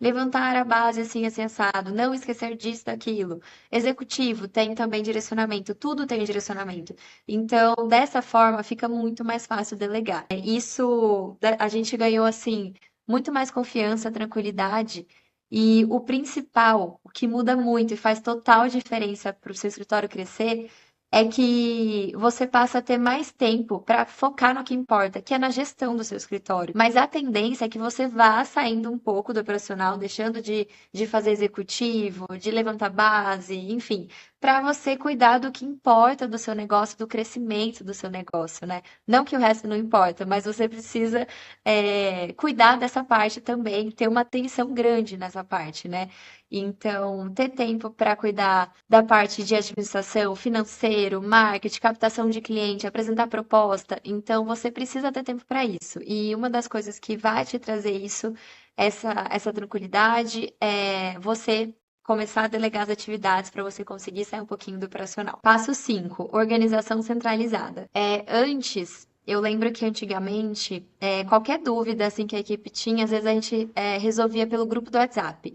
Levantar a base assim, assim, assado, não esquecer disso, daquilo. Executivo tem também direcionamento, tudo tem direcionamento. Então, dessa forma, fica muito mais fácil delegar. Isso a gente ganhou assim muito mais confiança, tranquilidade. E o principal, o que muda muito e faz total diferença para o seu escritório crescer, é que você passa a ter mais tempo para focar no que importa, que é na gestão do seu escritório. Mas a tendência é que você vá saindo um pouco do operacional, deixando de fazer executivo, de levantar base, enfim, para você cuidar do que importa do seu negócio, do crescimento do seu negócio, né? Não que o resto não importa, mas você precisa cuidar dessa parte também, ter uma atenção grande nessa parte, né? Então, ter tempo para cuidar da parte de administração, financeiro, marketing, captação de cliente, apresentar proposta. Então, você precisa ter tempo para isso. E uma das coisas que vai te trazer isso, essa tranquilidade, é você começar a delegar as atividades para você conseguir sair um pouquinho do operacional. Passo 5, organização centralizada. Antes, eu lembro que antigamente, qualquer dúvida assim que a equipe tinha, às vezes a gente resolvia pelo grupo do WhatsApp.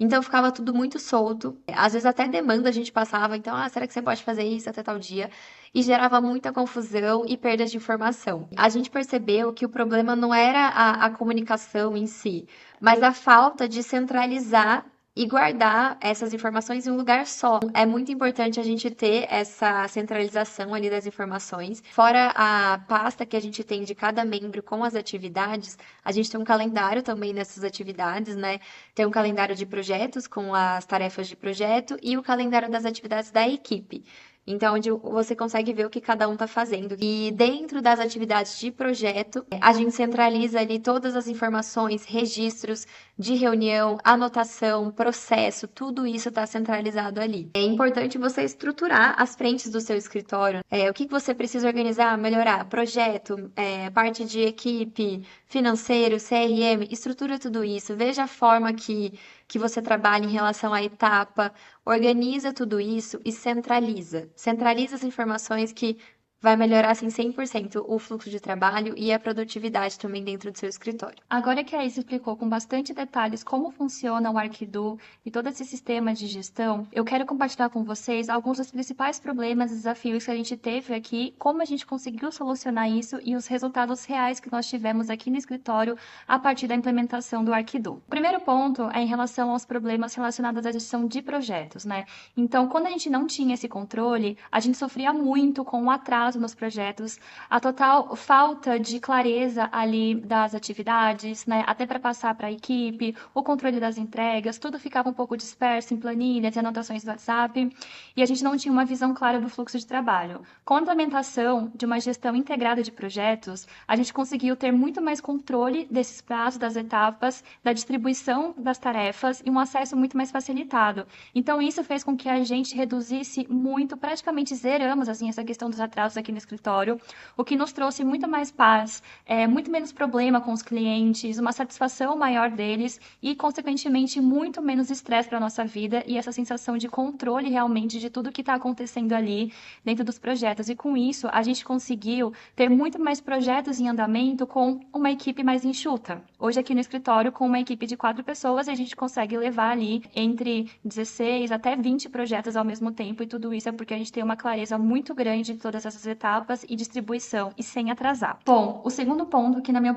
Então ficava tudo muito solto. Às vezes até demanda a gente passava. Então, será que você pode fazer isso até tal dia? E gerava muita confusão e perda de informação. A gente percebeu que o problema não era a comunicação em si, mas a falta de centralizar e guardar essas informações em um lugar só. É muito importante a gente ter essa centralização ali das informações. Fora a pasta que a gente tem de cada membro com as atividades, a gente tem um calendário também nessas atividades, né? Tem um calendário de projetos com as tarefas de projeto e o calendário das atividades da equipe. Então, onde você consegue ver o que cada um está fazendo. E dentro das atividades de projeto, a gente centraliza ali todas as informações, registros de reunião, anotação, processo, tudo isso está centralizado ali. É importante você estruturar as frentes do seu escritório. O que você precisa organizar, melhorar? Projeto, parte de equipe, financeiro, CRM, estrutura tudo isso. Veja a forma que que você trabalha em relação à etapa, organiza tudo isso e centraliza. Centraliza as informações que vai melhorar assim 100% o fluxo de trabalho e a produtividade também dentro do seu escritório. Agora que a Isa explicou com bastante detalhes como funciona o Arquidu e todo esse sistema de gestão, eu quero compartilhar com vocês alguns dos principais problemas e desafios que a gente teve aqui, como a gente conseguiu solucionar isso e os resultados reais que nós tivemos aqui no escritório a partir da implementação do Arquidu. O primeiro ponto é em relação aos problemas relacionados à gestão de projetos, né? Então, quando a gente não tinha esse controle, a gente sofria muito com o atraso nos projetos, a total falta de clareza ali das atividades, né, até para passar para a equipe, o controle das entregas, tudo ficava um pouco disperso em planilhas e anotações do WhatsApp, e a gente não tinha uma visão clara do fluxo de trabalho. Com a implementação de uma gestão integrada de projetos, a gente conseguiu ter muito mais controle desses prazos, das etapas, da distribuição das tarefas e um acesso muito mais facilitado. Então, isso fez com que a gente reduzisse muito, praticamente zeramos assim, essa questão dos atrasos aqui no escritório, o que nos trouxe muito mais paz, muito menos problema com os clientes, uma satisfação maior deles e, consequentemente, muito menos estresse para a nossa vida e essa sensação de controle realmente de tudo que está acontecendo ali dentro dos projetos. E com isso, a gente conseguiu ter muito mais projetos em andamento com uma equipe mais enxuta. Hoje, aqui no escritório, com uma equipe de 4 pessoas, a gente consegue levar ali entre 16 até 20 projetos ao mesmo tempo, e tudo isso é porque a gente tem uma clareza muito grande de todas essas etapas e distribuição, e sem atrasar. Bom, o segundo ponto, que na minha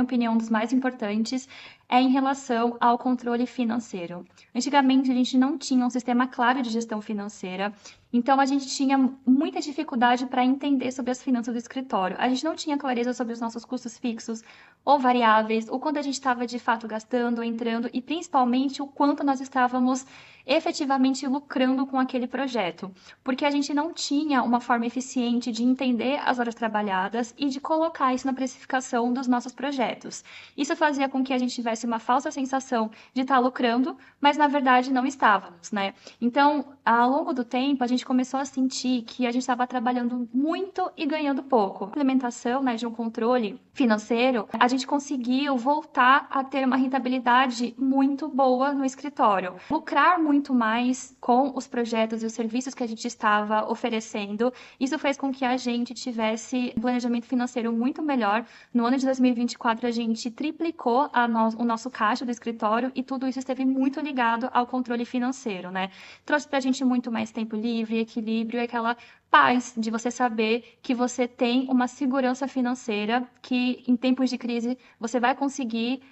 opinião, um dos mais importantes, é em relação ao controle financeiro. Antigamente, a gente não tinha um sistema claro de gestão financeira, então a gente tinha muita dificuldade para entender sobre as finanças do escritório. A gente não tinha clareza sobre os nossos custos fixos ou variáveis, o quanto a gente estava de fato gastando, entrando e principalmente o quanto nós estávamos efetivamente lucrando com aquele projeto, porque a gente não tinha uma forma eficiente de entender as horas trabalhadas e de colocar isso na precificação dos nossos projetos. Isso fazia com que a gente tivesse uma falsa sensação de estar lucrando, mas na verdade não estávamos, né? Então, ao longo do tempo, a gente começou a sentir que a gente estava trabalhando muito e ganhando pouco. A implementação, né, de um controle financeiro, a gente conseguiu voltar a ter uma rentabilidade muito boa no escritório, lucrar muito mais com os projetos e os serviços que a gente estava oferecendo. Isso fez com que a gente tivesse um planejamento financeiro muito melhor. No ano de 2024, a gente triplicou o nosso caixa do escritório e tudo isso esteve muito ligado ao controle financeiro, né? Trouxe pra gente muito mais tempo livre, equilíbrio e aquela paz de você saber que você tem uma segurança financeira, que em tempos de crise você vai conseguir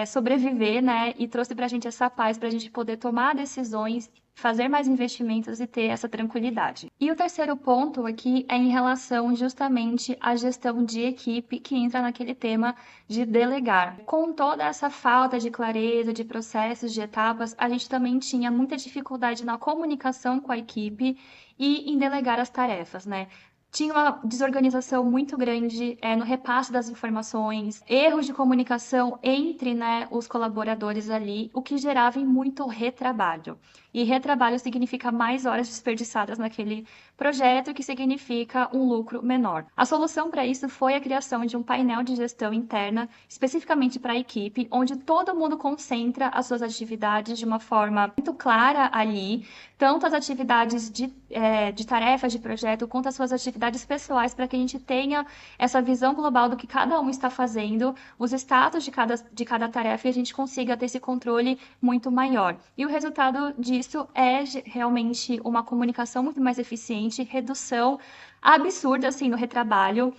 sobreviver, né? E trouxe pra gente essa paz pra gente poder tomar decisões, fazer mais investimentos e ter essa tranquilidade. E o terceiro ponto aqui é em relação justamente à gestão de equipe, que entra naquele tema de delegar. Com toda essa falta de clareza, de processos, de etapas, a gente também tinha muita dificuldade na comunicação com a equipe e em delegar as tarefas, né? Tinha uma desorganização muito grande no repasse das informações, erros de comunicação entre, né, os colaboradores ali, o que gerava em muito retrabalho. E retrabalho significa mais horas desperdiçadas naquele projeto, que significa um lucro menor. A solução para isso foi a criação de um painel de gestão interna, especificamente para a equipe, onde todo mundo concentra as suas atividades de uma forma muito clara ali, tanto as atividades de tarefas de projeto, quanto as suas atividades pessoais, para que a gente tenha essa visão global do que cada um está fazendo, os status de cada tarefa, e a gente consiga ter esse controle muito maior. E o resultado disso é realmente uma comunicação muito mais eficiente, redução absurda assim, no retrabalho.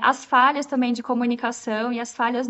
As falhas também de comunicação e as falhas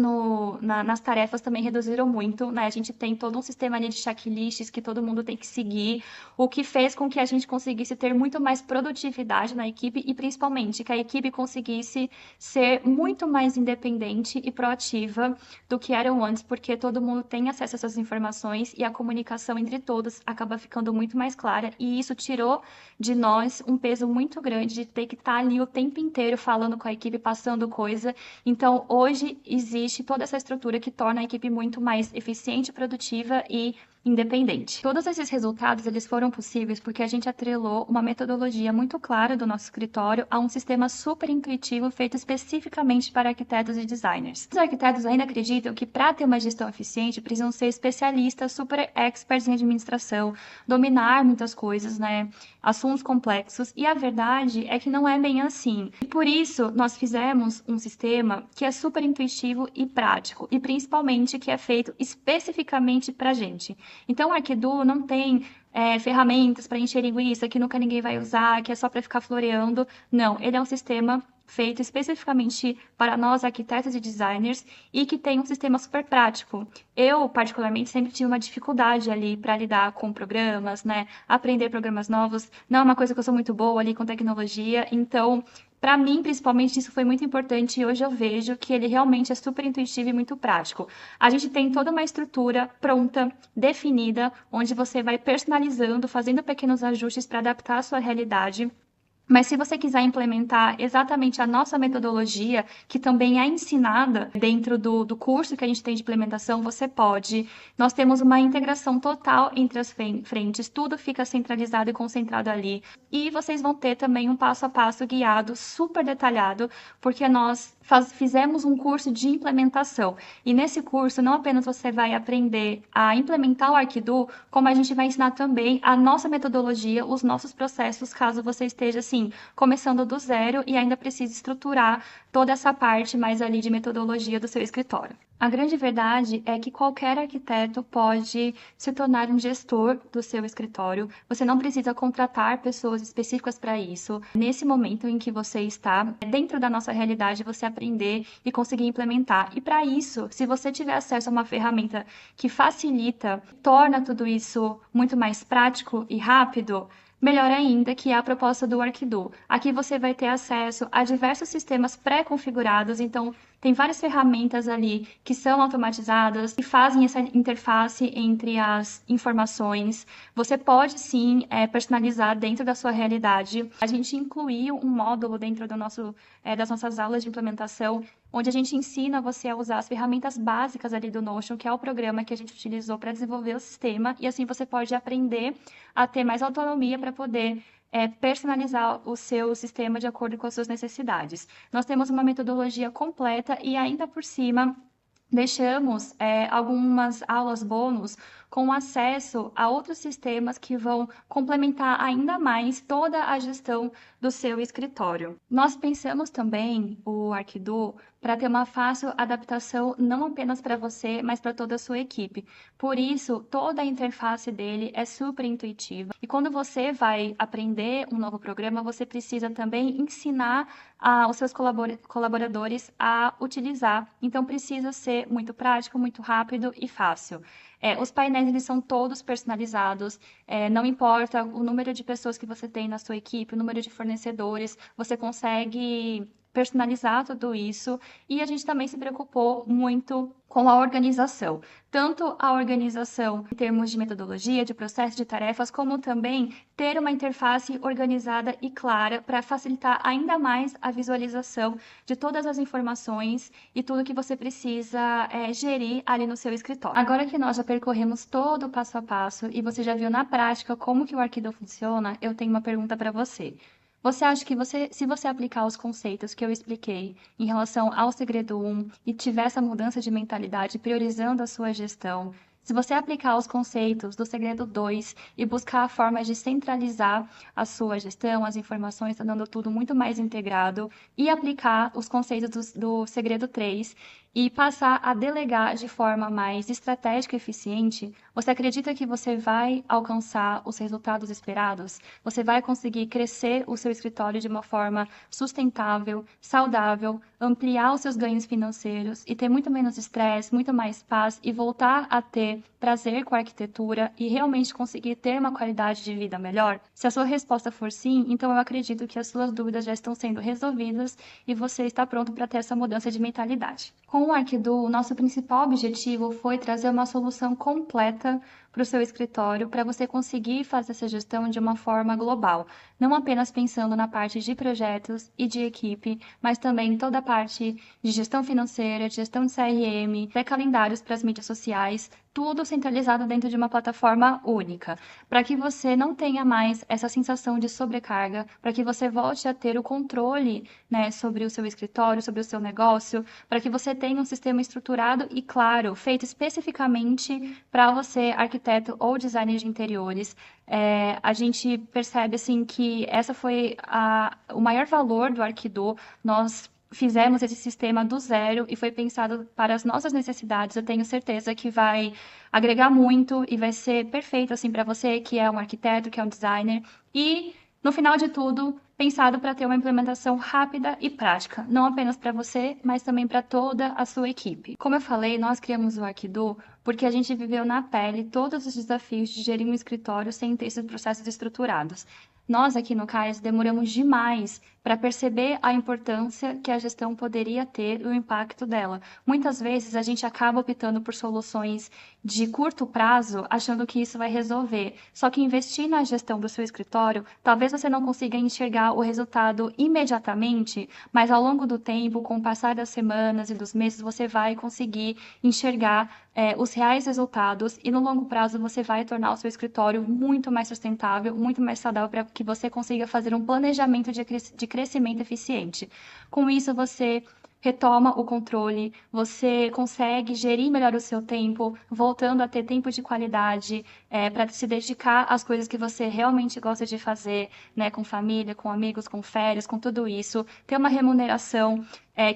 nas tarefas também reduziram muito, né? A gente tem todo um sistema ali de checklists que todo mundo tem que seguir, o que fez com que a gente conseguisse ter muito mais produtividade na equipe e, principalmente, que a equipe conseguisse ser muito mais independente e proativa do que eram antes, porque todo mundo tem acesso a essas informações e a comunicação entre todos acaba ficando muito mais clara, e isso tirou de nós um peso muito grande de ter que estar ali o tempo inteiro falando com a equipe, passando coisa. Então, hoje existe toda essa estrutura que torna a equipe muito mais eficiente, produtiva e independente. Todos esses resultados eles foram possíveis porque a gente atrelou uma metodologia muito clara do nosso escritório a um sistema super intuitivo feito especificamente para arquitetos e designers. Os arquitetos ainda acreditam que para ter uma gestão eficiente precisam ser especialistas, super experts em administração, dominar muitas coisas, né? Assuntos complexos, e a verdade é que não é bem assim. E por isso, nós fizemos um sistema que é super intuitivo e prático, e principalmente que é feito especificamente para a gente. Então, o Arquidu não tem ferramentas para encher linguiça que nunca ninguém vai usar, que é só para ficar floreando. Não, ele é um sistema feito especificamente para nós, arquitetos e designers, e que tem um sistema super prático. Eu, particularmente, sempre tive uma dificuldade ali para lidar com programas, né? Aprender programas novos. Não é uma coisa que eu sou muito boa ali com tecnologia, então para mim, principalmente, isso foi muito importante e hoje eu vejo que ele realmente é super intuitivo e muito prático. A gente tem toda uma estrutura pronta, definida, onde você vai personalizando, fazendo pequenos ajustes para adaptar à sua realidade. Mas se você quiser implementar exatamente a nossa metodologia, que também é ensinada dentro do curso que a gente tem de implementação, você pode. Nós temos uma integração total entre as frentes, tudo fica centralizado e concentrado ali. E vocês vão ter também um passo a passo guiado, super detalhado, porque nós fizemos um curso de implementação. E nesse curso, não apenas você vai aprender a implementar o Arquidu, como a gente vai ensinar também a nossa metodologia, os nossos processos, caso você esteja assim, começando do zero e ainda precise estruturar toda essa parte mais ali de metodologia do seu escritório. A grande verdade é que qualquer arquiteto pode se tornar um gestor do seu escritório. Você não precisa contratar pessoas específicas para isso. Nesse momento em que você está, dentro da nossa realidade, você aprender e conseguir implementar. E para isso, se você tiver acesso a uma ferramenta que facilita, torna tudo isso muito mais prático e rápido, melhor ainda, que é a proposta do Arquidu. Aqui você vai ter acesso a diversos sistemas pré-configurados, então tem várias ferramentas ali que são automatizadas e fazem essa interface entre as informações. Você pode sim personalizar dentro da sua realidade. A gente incluiu um módulo dentro das nossas aulas de implementação, onde a gente ensina você a usar as ferramentas básicas ali do Notion, que é o programa que a gente utilizou para desenvolver o sistema, e assim você pode aprender a ter mais autonomia para poder personalizar o seu sistema de acordo com as suas necessidades. Nós temos uma metodologia completa e ainda por cima deixamos algumas aulas bônus com acesso a outros sistemas que vão complementar ainda mais toda a gestão do seu escritório. Nós pensamos também o Arquidu para ter uma fácil adaptação não apenas para você, mas para toda a sua equipe. Por isso, toda a interface dele é super intuitiva. E quando você vai aprender um novo programa, você precisa também ensinar os seus colaboradores a utilizar. Então, precisa ser muito prático, muito rápido e fácil. Os painéis eles são todos personalizados, não importa o número de pessoas que você tem na sua equipe, o número de fornecedores, você consegue personalizar tudo isso, e a gente também se preocupou muito com a organização, tanto a organização em termos de metodologia, de processo, de tarefas, como também ter uma interface organizada e clara para facilitar ainda mais a visualização de todas as informações e tudo que você precisa gerir ali no seu escritório. Agora que nós já percorremos todo o passo a passo e você já viu na prática como que o Arquidu funciona, eu tenho uma pergunta para você. Você acha que se você aplicar os conceitos que eu expliquei em relação ao segredo 1 e tiver essa mudança de mentalidade, priorizando a sua gestão, se você aplicar os conceitos do segredo 2 e buscar formas de centralizar a sua gestão, as informações, tornando tudo muito mais integrado, e aplicar os conceitos do segredo 3 e passar a delegar de forma mais estratégica e eficiente, você acredita que você vai alcançar os resultados esperados? Você vai conseguir crescer o seu escritório de uma forma sustentável, saudável, ampliar os seus ganhos financeiros e ter muito menos estresse, muito mais paz e voltar a ter prazer com a arquitetura e realmente conseguir ter uma qualidade de vida melhor? Se a sua resposta for sim, então eu acredito que as suas dúvidas já estão sendo resolvidas e você está pronto para ter essa mudança de mentalidade. Com o Arquidu, o nosso principal objetivo foi trazer uma solução completa para o seu escritório, para você conseguir fazer essa gestão de uma forma global, não apenas pensando na parte de projetos e de equipe, mas também toda a parte de gestão financeira, de gestão de CRM, até calendários para as mídias sociais, tudo centralizado dentro de uma plataforma única, para que você não tenha mais essa sensação de sobrecarga, para que você volte a ter o controle, né, sobre o seu escritório, sobre o seu negócio, para que você tenha um sistema estruturado e claro, feito especificamente para você, arquiteto ou designer de interiores. A gente percebe assim que essa foi o maior valor do Arquidu. Nós fizemos esse sistema do zero e foi pensado para as nossas necessidades. Eu tenho certeza que vai agregar muito e vai ser perfeito assim para você que é um arquiteto, que é um designer e no final de tudo, pensado para ter uma implementação rápida e prática, não apenas para você, mas também para toda a sua equipe. Como eu falei, nós criamos o Arquidu porque a gente viveu na pele todos os desafios de gerir um escritório sem ter esses processos estruturados. Nós aqui no CAIS demoramos demais para perceber a importância que a gestão poderia ter e o impacto dela. Muitas vezes a gente acaba optando por soluções de curto prazo, achando que isso vai resolver. Só que investir na gestão do seu escritório, talvez você não consiga enxergar o resultado imediatamente, mas ao longo do tempo, com o passar das semanas e dos meses, você vai conseguir enxergar os reais resultados e no longo prazo você vai tornar o seu escritório muito mais sustentável, muito mais saudável para que você consiga fazer um planejamento de crescimento eficiente. Com isso, você retoma o controle, você consegue gerir melhor o seu tempo, voltando a ter tempo de qualidade, para se dedicar às coisas que você realmente gosta de fazer, né, com família, com amigos, com férias, com tudo isso, ter uma remuneração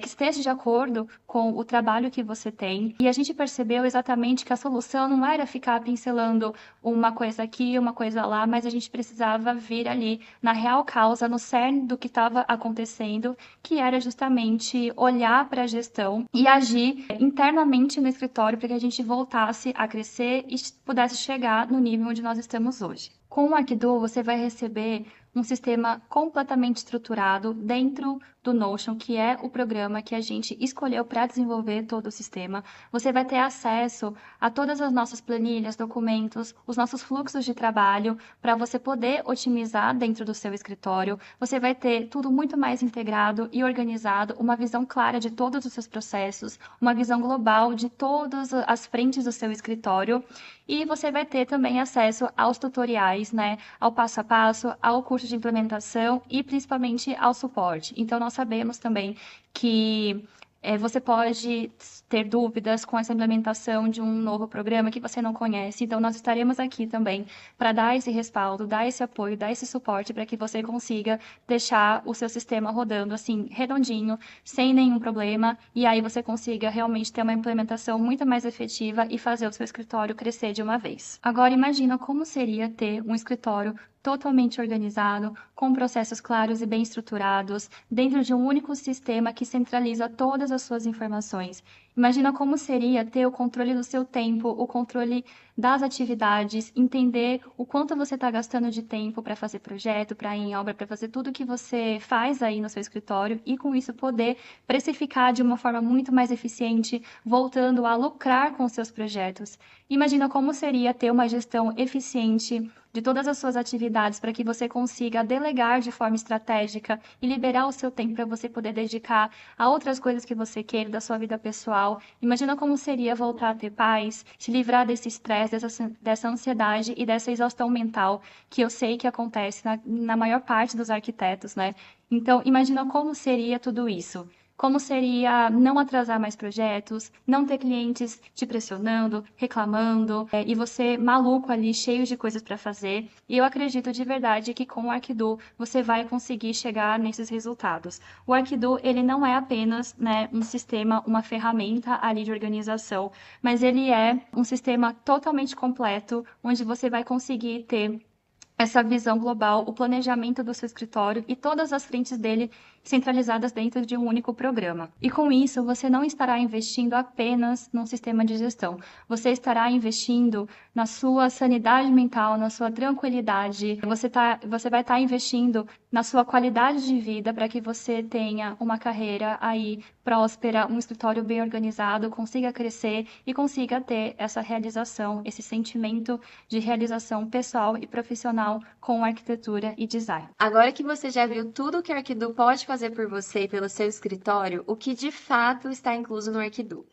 que esteja de acordo com o trabalho que você tem. E a gente percebeu exatamente que a solução não era ficar pincelando uma coisa aqui, uma coisa lá, mas a gente precisava vir ali na real causa, no cerne do que estava acontecendo, que era justamente olhar para a gestão e agir internamente no escritório para que a gente voltasse a crescer e pudesse chegar no nível onde nós estamos hoje. Com o Arquidu, você vai receber um sistema completamente estruturado dentro do Notion, que é o programa que a gente escolheu para desenvolver todo o sistema. Você vai ter acesso a todas as nossas planilhas, documentos, os nossos fluxos de trabalho, para você poder otimizar dentro do seu escritório. Você vai ter tudo muito mais integrado e organizado, uma visão clara de todos os seus processos, uma visão global de todas as frentes do seu escritório. E você vai ter também acesso aos tutoriais, né, ao passo a passo, ao curso de implementação e principalmente ao suporte. Então, nós sabemos também que você pode ter dúvidas com essa implementação de um novo programa que você não conhece. Então, nós estaremos aqui também para dar esse respaldo, dar esse apoio, dar esse suporte para que você consiga deixar o seu sistema rodando assim, redondinho, sem nenhum problema. E aí você consiga realmente ter uma implementação muito mais efetiva e fazer o seu escritório crescer de uma vez. Agora, imagina como seria ter um escritório totalmente organizado, com processos claros e bem estruturados, dentro de um único sistema que centraliza todas as suas informações. Imagina como seria ter o controle do seu tempo, o controle das atividades, entender o quanto você está gastando de tempo para fazer projeto, para ir em obra, para fazer tudo que você faz aí no seu escritório e com isso poder precificar de uma forma muito mais eficiente, voltando a lucrar com os seus projetos. Imagina como seria ter uma gestão eficiente de todas as suas atividades para que você consiga delegar de forma estratégica e liberar o seu tempo para você poder dedicar a outras coisas que você queira da sua vida pessoal. Imagina como seria voltar a ter paz, se livrar desse estresse, dessa ansiedade e dessa exaustão mental que eu sei que acontece na maior parte dos arquitetos, né? Então, imagina como seria tudo isso. Como seria não atrasar mais projetos, não ter clientes te pressionando, reclamando, e você maluco ali, cheio de coisas para fazer. E eu acredito de verdade que com o Arquidu você vai conseguir chegar nesses resultados. O Arquidu, ele não é apenas, né, um sistema, uma ferramenta ali de organização, mas ele é um sistema totalmente completo, onde você vai conseguir ter essa visão global, o planejamento do seu escritório e todas as frentes dele centralizadas dentro de um único programa. E com isso, você não estará investindo apenas num sistema de gestão. Você estará investindo na sua sanidade mental, na sua tranquilidade. Você vai estar investindo na sua qualidade de vida para que você tenha uma carreira aí próspera, um escritório bem organizado, consiga crescer e consiga ter essa realização, esse sentimento de realização pessoal e profissional com arquitetura e design. Agora que você já viu tudo que o Arquidu pode fazer por você e pelo seu escritório, o que de fato está incluso no Arquidu?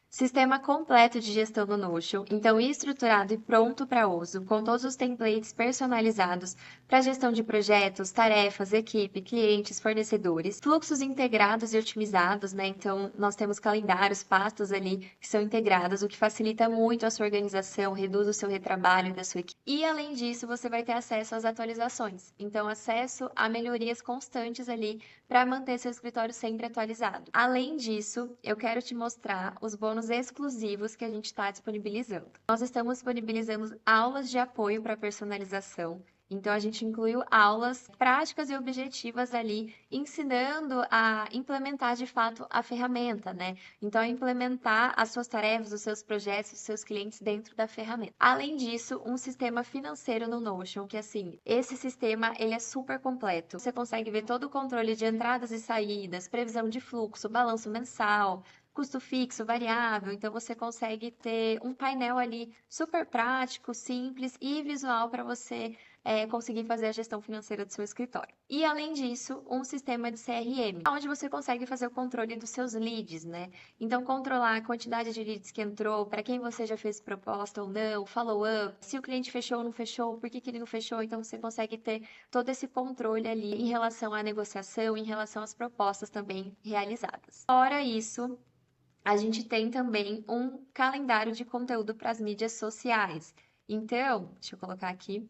Sistema completo de gestão no Notion, então estruturado e pronto para uso, com todos os templates personalizados para gestão de projetos, tarefas, equipe, clientes, fornecedores, fluxos integrados e otimizados, né? Então nós temos calendários, pastas ali que são integradas, o que facilita muito a sua organização, reduz o seu retrabalho da sua equipe. E além disso, você vai ter acesso às atualizações, então acesso a melhorias constantes ali para manter seu escritório sempre atualizado. Além disso, eu quero te mostrar os bônus exclusivos que a gente está disponibilizando. Nós estamos disponibilizando aulas de apoio para personalização. Então, a gente incluiu aulas práticas e objetivas ali, ensinando a implementar de fato a ferramenta, né? Então, a implementar as suas tarefas, os seus projetos, os seus clientes dentro da ferramenta. Além disso, um sistema financeiro no Notion, que assim, esse sistema, ele é super completo. Você consegue ver todo o controle de entradas e saídas, previsão de fluxo, balanço mensal, custo fixo, variável, então você consegue ter um painel ali super prático, simples e visual para você conseguir fazer a gestão financeira do seu escritório. E além disso, um sistema de CRM, onde você consegue fazer o controle dos seus leads, né? Então, controlar a quantidade de leads que entrou, para quem você já fez proposta ou não, follow-up, se o cliente fechou ou não fechou, por que ele não fechou, então você consegue ter todo esse controle ali em relação à negociação, em relação às propostas também realizadas. Fora isso, a gente tem também um calendário de conteúdo para as mídias sociais. Então, deixa eu colocar aqui.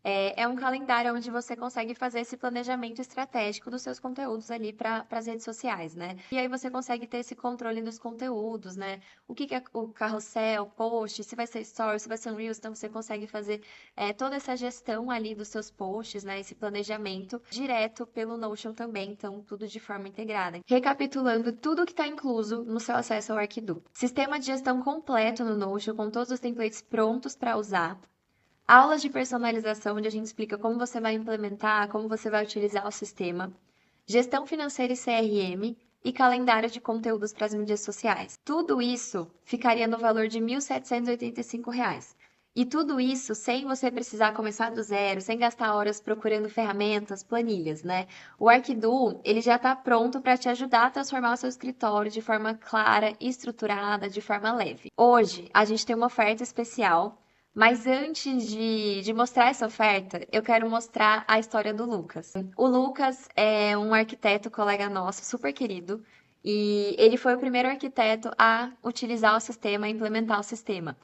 É um calendário onde você consegue fazer esse planejamento estratégico dos seus conteúdos ali para as redes sociais, né? E aí você consegue ter esse controle dos conteúdos, né? O que é o carrossel, post, se vai ser stories, se vai ser um reels, então você consegue fazer toda essa gestão ali dos seus posts, né? Esse planejamento direto pelo Notion também, então tudo de forma integrada. Recapitulando tudo que está incluso no seu acesso ao Arquidu. Sistema de gestão completo no Notion, com todos os templates prontos para usar. Aulas de personalização, onde a gente explica como você vai implementar, como você vai utilizar o sistema. Gestão financeira e CRM e calendário de conteúdos para as mídias sociais. Tudo isso ficaria no valor de R$ 1.785. E tudo isso sem você precisar começar do zero, sem gastar horas procurando ferramentas, planilhas, né? O Arquidu, ele já está pronto para te ajudar a transformar o seu escritório de forma clara, estruturada, de forma leve. Hoje, a gente tem uma oferta especial. Mas antes de mostrar essa oferta, eu quero mostrar a história do Lucas. O Lucas é um arquiteto, colega nosso, super querido, e ele foi o primeiro arquiteto a utilizar o sistema, a implementar o sistema.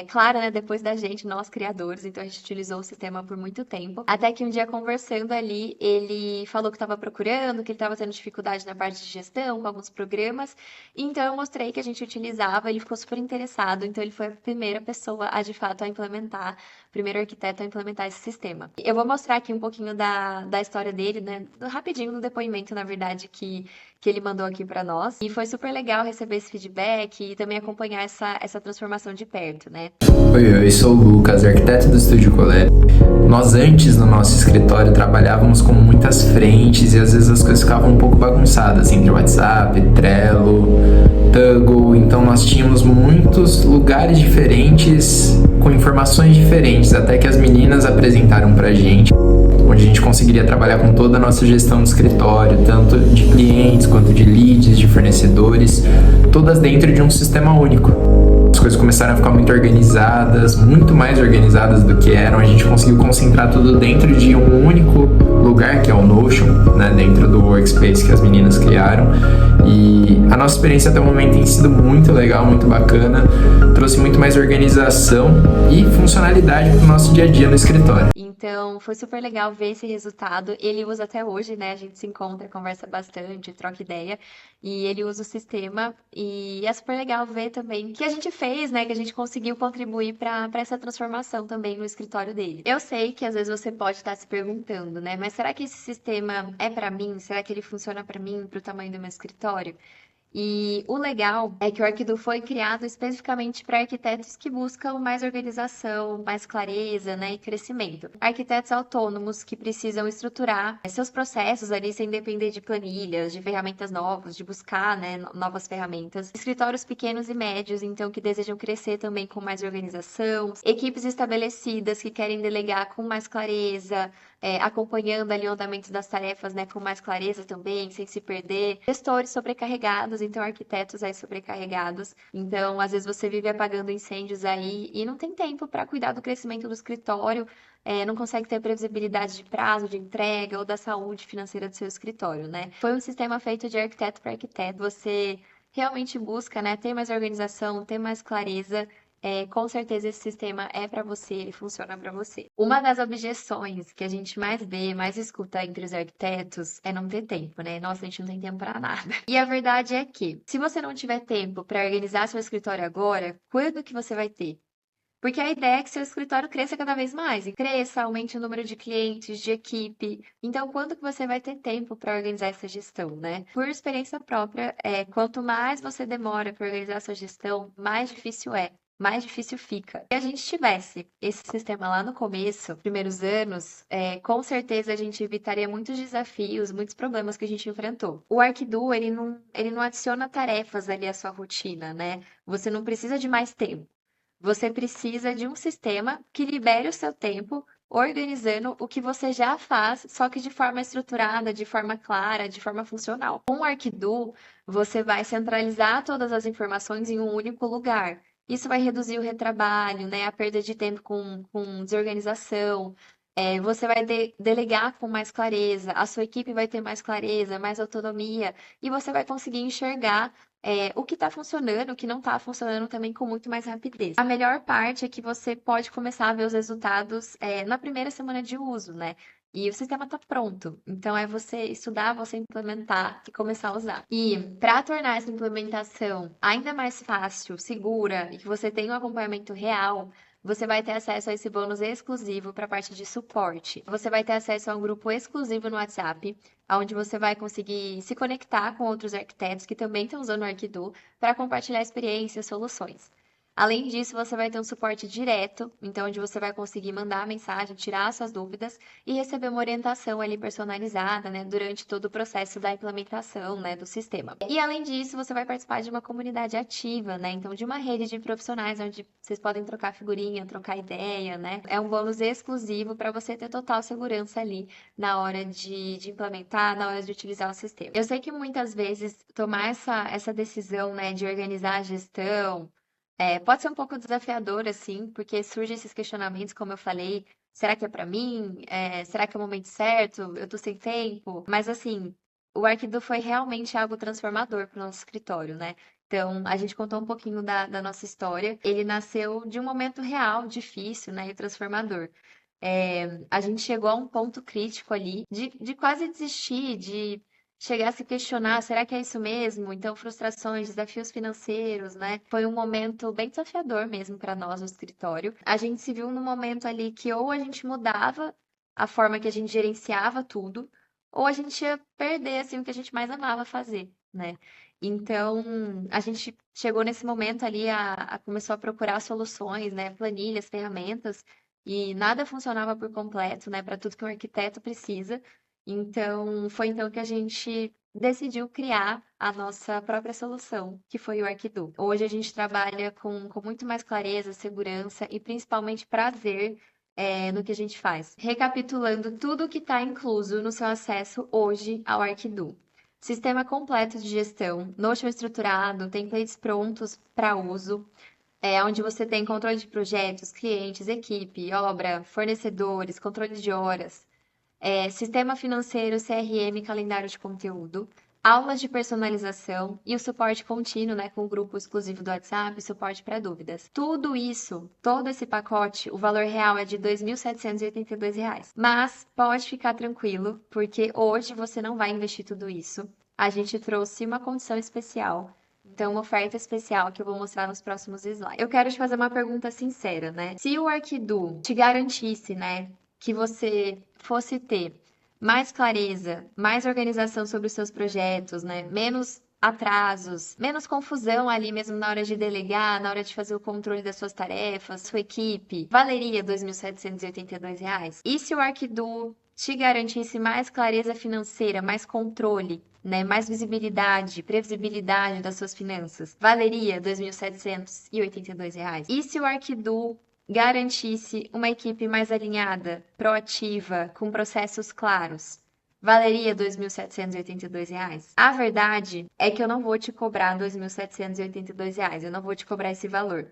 Claro, né, depois da gente, nós criadores, então a gente utilizou o sistema por muito tempo. Até que um dia, conversando ali, ele falou que estava procurando, que ele estava tendo dificuldade na parte de gestão, com alguns programas. Então eu mostrei que a gente utilizava, ele ficou super interessado, então ele foi a primeira pessoa a, de fato, a implementar, o primeiro arquiteto a implementar esse sistema. Eu vou mostrar aqui um pouquinho da história dele, né, rapidinho no depoimento, na verdade, que ele mandou aqui para nós. E foi super legal receber esse feedback e também acompanhar essa transformação de perto, né? Oi, eu sou o Lucas, arquiteto do Estúdio Colab. Nós antes no nosso escritório trabalhávamos com muitas frentes e às vezes as coisas ficavam um pouco bagunçadas entre WhatsApp, Trello, Toggle. Então nós tínhamos muitos lugares diferentes com informações diferentes, até que as meninas apresentaram pra gente, onde a gente conseguiria trabalhar com toda a nossa gestão do escritório, tanto de clientes quanto de leads, de fornecedores, todas dentro de um sistema único. As coisas começaram a ficar muito organizadas, muito mais organizadas do que eram. A gente conseguiu concentrar tudo dentro de um único lugar, que é o Notion, né, dentro do workspace que as meninas criaram. E a nossa experiência até o momento tem sido muito legal, muito bacana. Trouxe muito mais organização e funcionalidade para o nosso dia a dia no escritório. Então, foi super legal ver esse resultado. Ele usa até hoje, né? A gente se encontra, conversa bastante, troca ideia. E ele usa o sistema. E é super legal ver também que a gente fez, né? Que a gente conseguiu contribuir para essa transformação também no escritório dele. Eu sei que às vezes você pode estar se perguntando, né? Mas será que esse sistema é para mim? Será que ele funciona para mim, para o tamanho do meu escritório? E o legal é que o Arquidu foi criado especificamente para arquitetos que buscam mais organização, mais clareza, né, e crescimento. Arquitetos autônomos que precisam estruturar seus processos ali sem depender de planilhas, de ferramentas novas, de buscar, né, novas ferramentas. Escritórios pequenos e médios, então, que desejam crescer também com mais organização. Equipes estabelecidas que querem delegar com mais clareza, acompanhando ali o andamento das tarefas, né, com mais clareza também, sem se perder. Gestores sobrecarregados, então arquitetos aí sobrecarregados. Então, às vezes você vive apagando incêndios aí e não tem tempo para cuidar do crescimento do escritório, não consegue ter previsibilidade de prazo, de entrega ou da saúde financeira do seu escritório, né? Foi um sistema feito de arquiteto para arquiteto. Você realmente busca, né, ter mais organização, ter mais clareza. Com certeza esse sistema é para você, ele funciona para você. Uma das objeções que a gente mais vê, mais escuta entre os arquitetos é não ter tempo, né? Nossa, a gente não tem tempo para nada. E a verdade é que, se você não tiver tempo para organizar seu escritório agora, quando que você vai ter? Porque a ideia é que seu escritório cresça cada vez mais, e cresça, aumente o número de clientes, de equipe. Então, quando que você vai ter tempo para organizar essa gestão, né? Por experiência própria, quanto mais você demora para organizar sua gestão, mais difícil é. Mais difícil fica. Se a gente tivesse esse sistema lá no começo, primeiros anos, com certeza a gente evitaria muitos desafios, muitos problemas que a gente enfrentou. O Arquidu, ele não adiciona tarefas ali à sua rotina, né? Você não precisa de mais tempo. Você precisa de um sistema que libere o seu tempo organizando o que você já faz, só que de forma estruturada, de forma clara, de forma funcional. Com o Arquidu, você vai centralizar todas as informações em um único lugar. Isso vai reduzir o retrabalho, né, a perda de tempo com desorganização. Você vai delegar com mais clareza, a sua equipe vai ter mais clareza, mais autonomia, e você vai conseguir enxergar o que está funcionando, o que não está funcionando também com muito mais rapidez. A melhor parte é que você pode começar a ver os resultados na primeira semana de uso, né? E o sistema está pronto. Então é você estudar, você implementar e começar a usar. E para tornar essa implementação ainda mais fácil, segura e que você tenha um acompanhamento real, você vai ter acesso a esse bônus exclusivo para a parte de suporte. Você vai ter acesso a um grupo exclusivo no WhatsApp, onde você vai conseguir se conectar com outros arquitetos que também estão usando o Arquidu para compartilhar experiências, soluções. Além disso, você vai ter um suporte direto, então onde você vai conseguir mandar a mensagem, tirar suas dúvidas e receber uma orientação ali personalizada, né, durante todo o processo da implementação, né, do sistema. E além disso, você vai participar de uma comunidade ativa, né, então de uma rede de profissionais onde vocês podem trocar figurinha, trocar ideia, né. É um bônus exclusivo para você ter total segurança ali na hora de implementar, na hora de utilizar o sistema. Eu sei que muitas vezes tomar essa decisão, né, de organizar a gestão pode ser um pouco desafiador, assim, porque surgem esses questionamentos, como eu falei, será que é para mim? Será que é o momento certo? Eu tô sem tempo? Mas, assim, o Arquidu foi realmente algo transformador para o nosso escritório, né? Então, a gente contou um pouquinho da nossa história. Ele nasceu de um momento real, difícil, né, e transformador. A gente chegou a um ponto crítico ali de quase desistir, de chegar a se questionar, será que é isso mesmo? Então, frustrações, desafios financeiros, né? Foi um momento bem desafiador mesmo para nós no escritório. A gente se viu num momento ali que ou a gente mudava a forma que a gente gerenciava tudo, ou a gente ia perder assim o que a gente mais amava fazer, né? Então, a gente chegou nesse momento ali começou a procurar soluções, né? Planilhas, ferramentas, e nada funcionava por completo, né? Para tudo que um arquiteto precisa. Então, foi então que a gente decidiu criar a nossa própria solução, que foi o Arquidu. Hoje a gente trabalha com muito mais clareza, segurança e principalmente prazer no que a gente faz. Recapitulando tudo que está incluso no seu acesso hoje ao Arquidu. Sistema completo de gestão, Notion estruturado, templates prontos para uso, onde você tem controle de projetos, clientes, equipe, obra, fornecedores, controle de horas, sistema financeiro, CRM, calendário de conteúdo, aulas de personalização e o suporte contínuo, né, com o grupo exclusivo do WhatsApp, suporte para dúvidas. Tudo isso, todo esse pacote, o valor real é de R$ 2.782. Mas pode ficar tranquilo, porque hoje você não vai investir tudo isso. A gente trouxe uma condição especial. Então, uma oferta especial que eu vou mostrar nos próximos slides. Eu quero te fazer uma pergunta sincera, né? Se o Arquidu te garantisse, né, que você fosse ter mais clareza, mais organização sobre os seus projetos, né, menos atrasos, menos confusão ali mesmo na hora de delegar, na hora de fazer o controle das suas tarefas, sua equipe, valeria R$ 2.782? E se o Arquidu te garantisse mais clareza financeira, mais controle, né, mais visibilidade, previsibilidade das suas finanças, valeria R$ 2.782? E se o Arquidu garantisse uma equipe mais alinhada, proativa, com processos claros, valeria R$ 2.782? A verdade é que eu não vou te cobrar R$ 2.782, eu não vou te cobrar esse valor.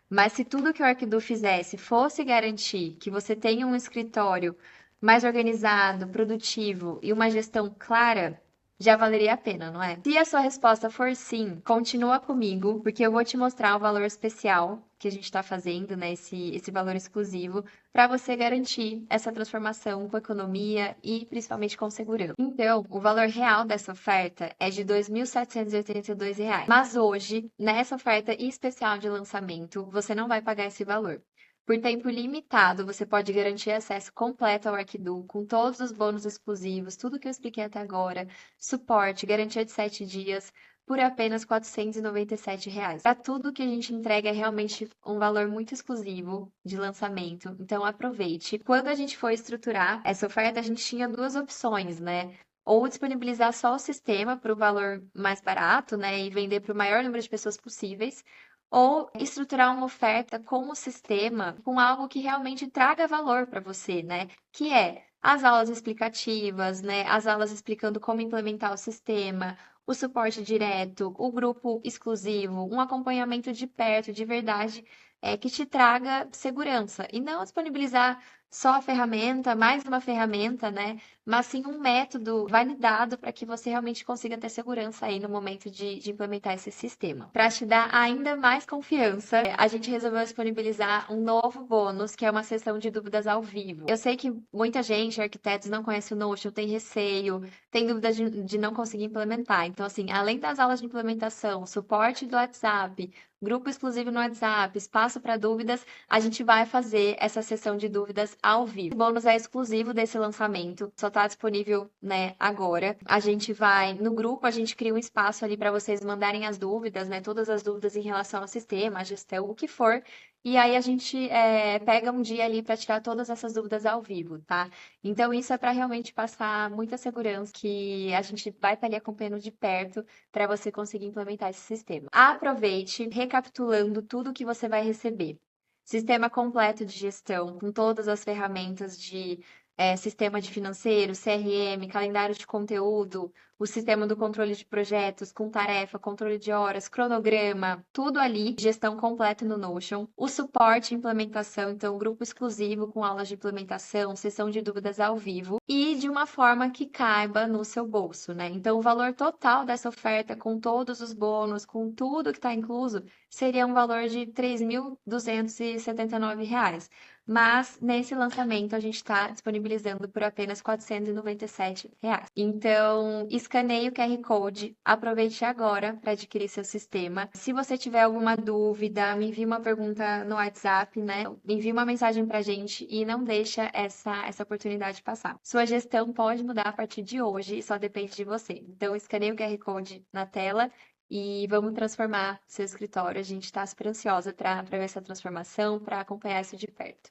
Mas se tudo que o Arquidu fizesse fosse garantir que você tenha um escritório mais organizado, produtivo e uma gestão clara, já valeria a pena, não é? Se a sua resposta for sim, continua comigo, porque eu vou te mostrar o valor especial que a gente está fazendo, né? Esse valor exclusivo, para você garantir essa transformação com economia e principalmente com segurança. Então, o valor real dessa oferta é de R$ 2.782. Mas hoje, nessa oferta especial de lançamento, você não vai pagar esse valor. Por tempo limitado, você pode garantir acesso completo ao Arquidu, com todos os bônus exclusivos, tudo que eu expliquei até agora, suporte, garantia de 7 dias, por apenas R$ 497. Para tudo que a gente entrega é realmente um valor muito exclusivo de lançamento, então aproveite. Quando a gente for estruturar essa oferta, a gente tinha duas opções, né? Ou disponibilizar só o sistema para o valor mais barato, né? E vender para o maior número de pessoas possíveis, ou estruturar uma oferta com o sistema, com algo que realmente traga valor para você, né? Que é as aulas explicativas, né? As aulas explicando como implementar o sistema, o suporte direto, o grupo exclusivo, um acompanhamento de perto, de verdade, que te traga segurança. E não disponibilizar só a ferramenta, mais uma ferramenta, né? Mas sim um método validado para que você realmente consiga ter segurança aí no momento de implementar esse sistema. Para te dar ainda mais confiança, a gente resolveu disponibilizar um novo bônus, que é uma sessão de dúvidas ao vivo. Eu sei que muita gente, arquitetos, não conhece o Notion, tem receio, tem dúvidas de não conseguir implementar. Então, assim, além das aulas de implementação, suporte do WhatsApp, grupo exclusivo no WhatsApp, espaço para dúvidas, a gente vai fazer essa sessão de dúvidas ao vivo. O bônus é exclusivo desse lançamento, só está disponível, né, agora. A gente vai, no grupo, a gente cria um espaço ali para vocês mandarem as dúvidas, né, todas as dúvidas em relação ao sistema, à gestão, o que for. E aí a gente pega um dia ali para tirar todas essas dúvidas ao vivo, tá? Então isso é para realmente passar muita segurança que a gente vai estar ali acompanhando de perto para você conseguir implementar esse sistema. Aproveite, recapitulando tudo que você vai receber. Sistema completo de gestão, com todas as ferramentas de sistema de financeiro, CRM, calendário de conteúdo, o sistema do controle de projetos, com tarefa, controle de horas, cronograma, tudo ali, gestão completa no Notion. O suporte e implementação, então, grupo exclusivo com aulas de implementação, sessão de dúvidas ao vivo e de uma forma que caiba no seu bolso, né? Então, o valor total dessa oferta, com todos os bônus, com tudo que está incluso, seria um valor de R$ 3.279. Mas nesse lançamento a gente está disponibilizando por apenas R$ 497. Então, escaneie o QR Code, aproveite agora para adquirir seu sistema. Se você tiver alguma dúvida, me envie uma pergunta no WhatsApp, né? Me envie uma mensagem para a gente e não deixa essa oportunidade passar. Sua gestão pode mudar a partir de hoje e só depende de você. Então, escaneie o QR Code na tela e vamos transformar seu escritório. A gente está super ansiosa para ver essa transformação, para acompanhar isso de perto.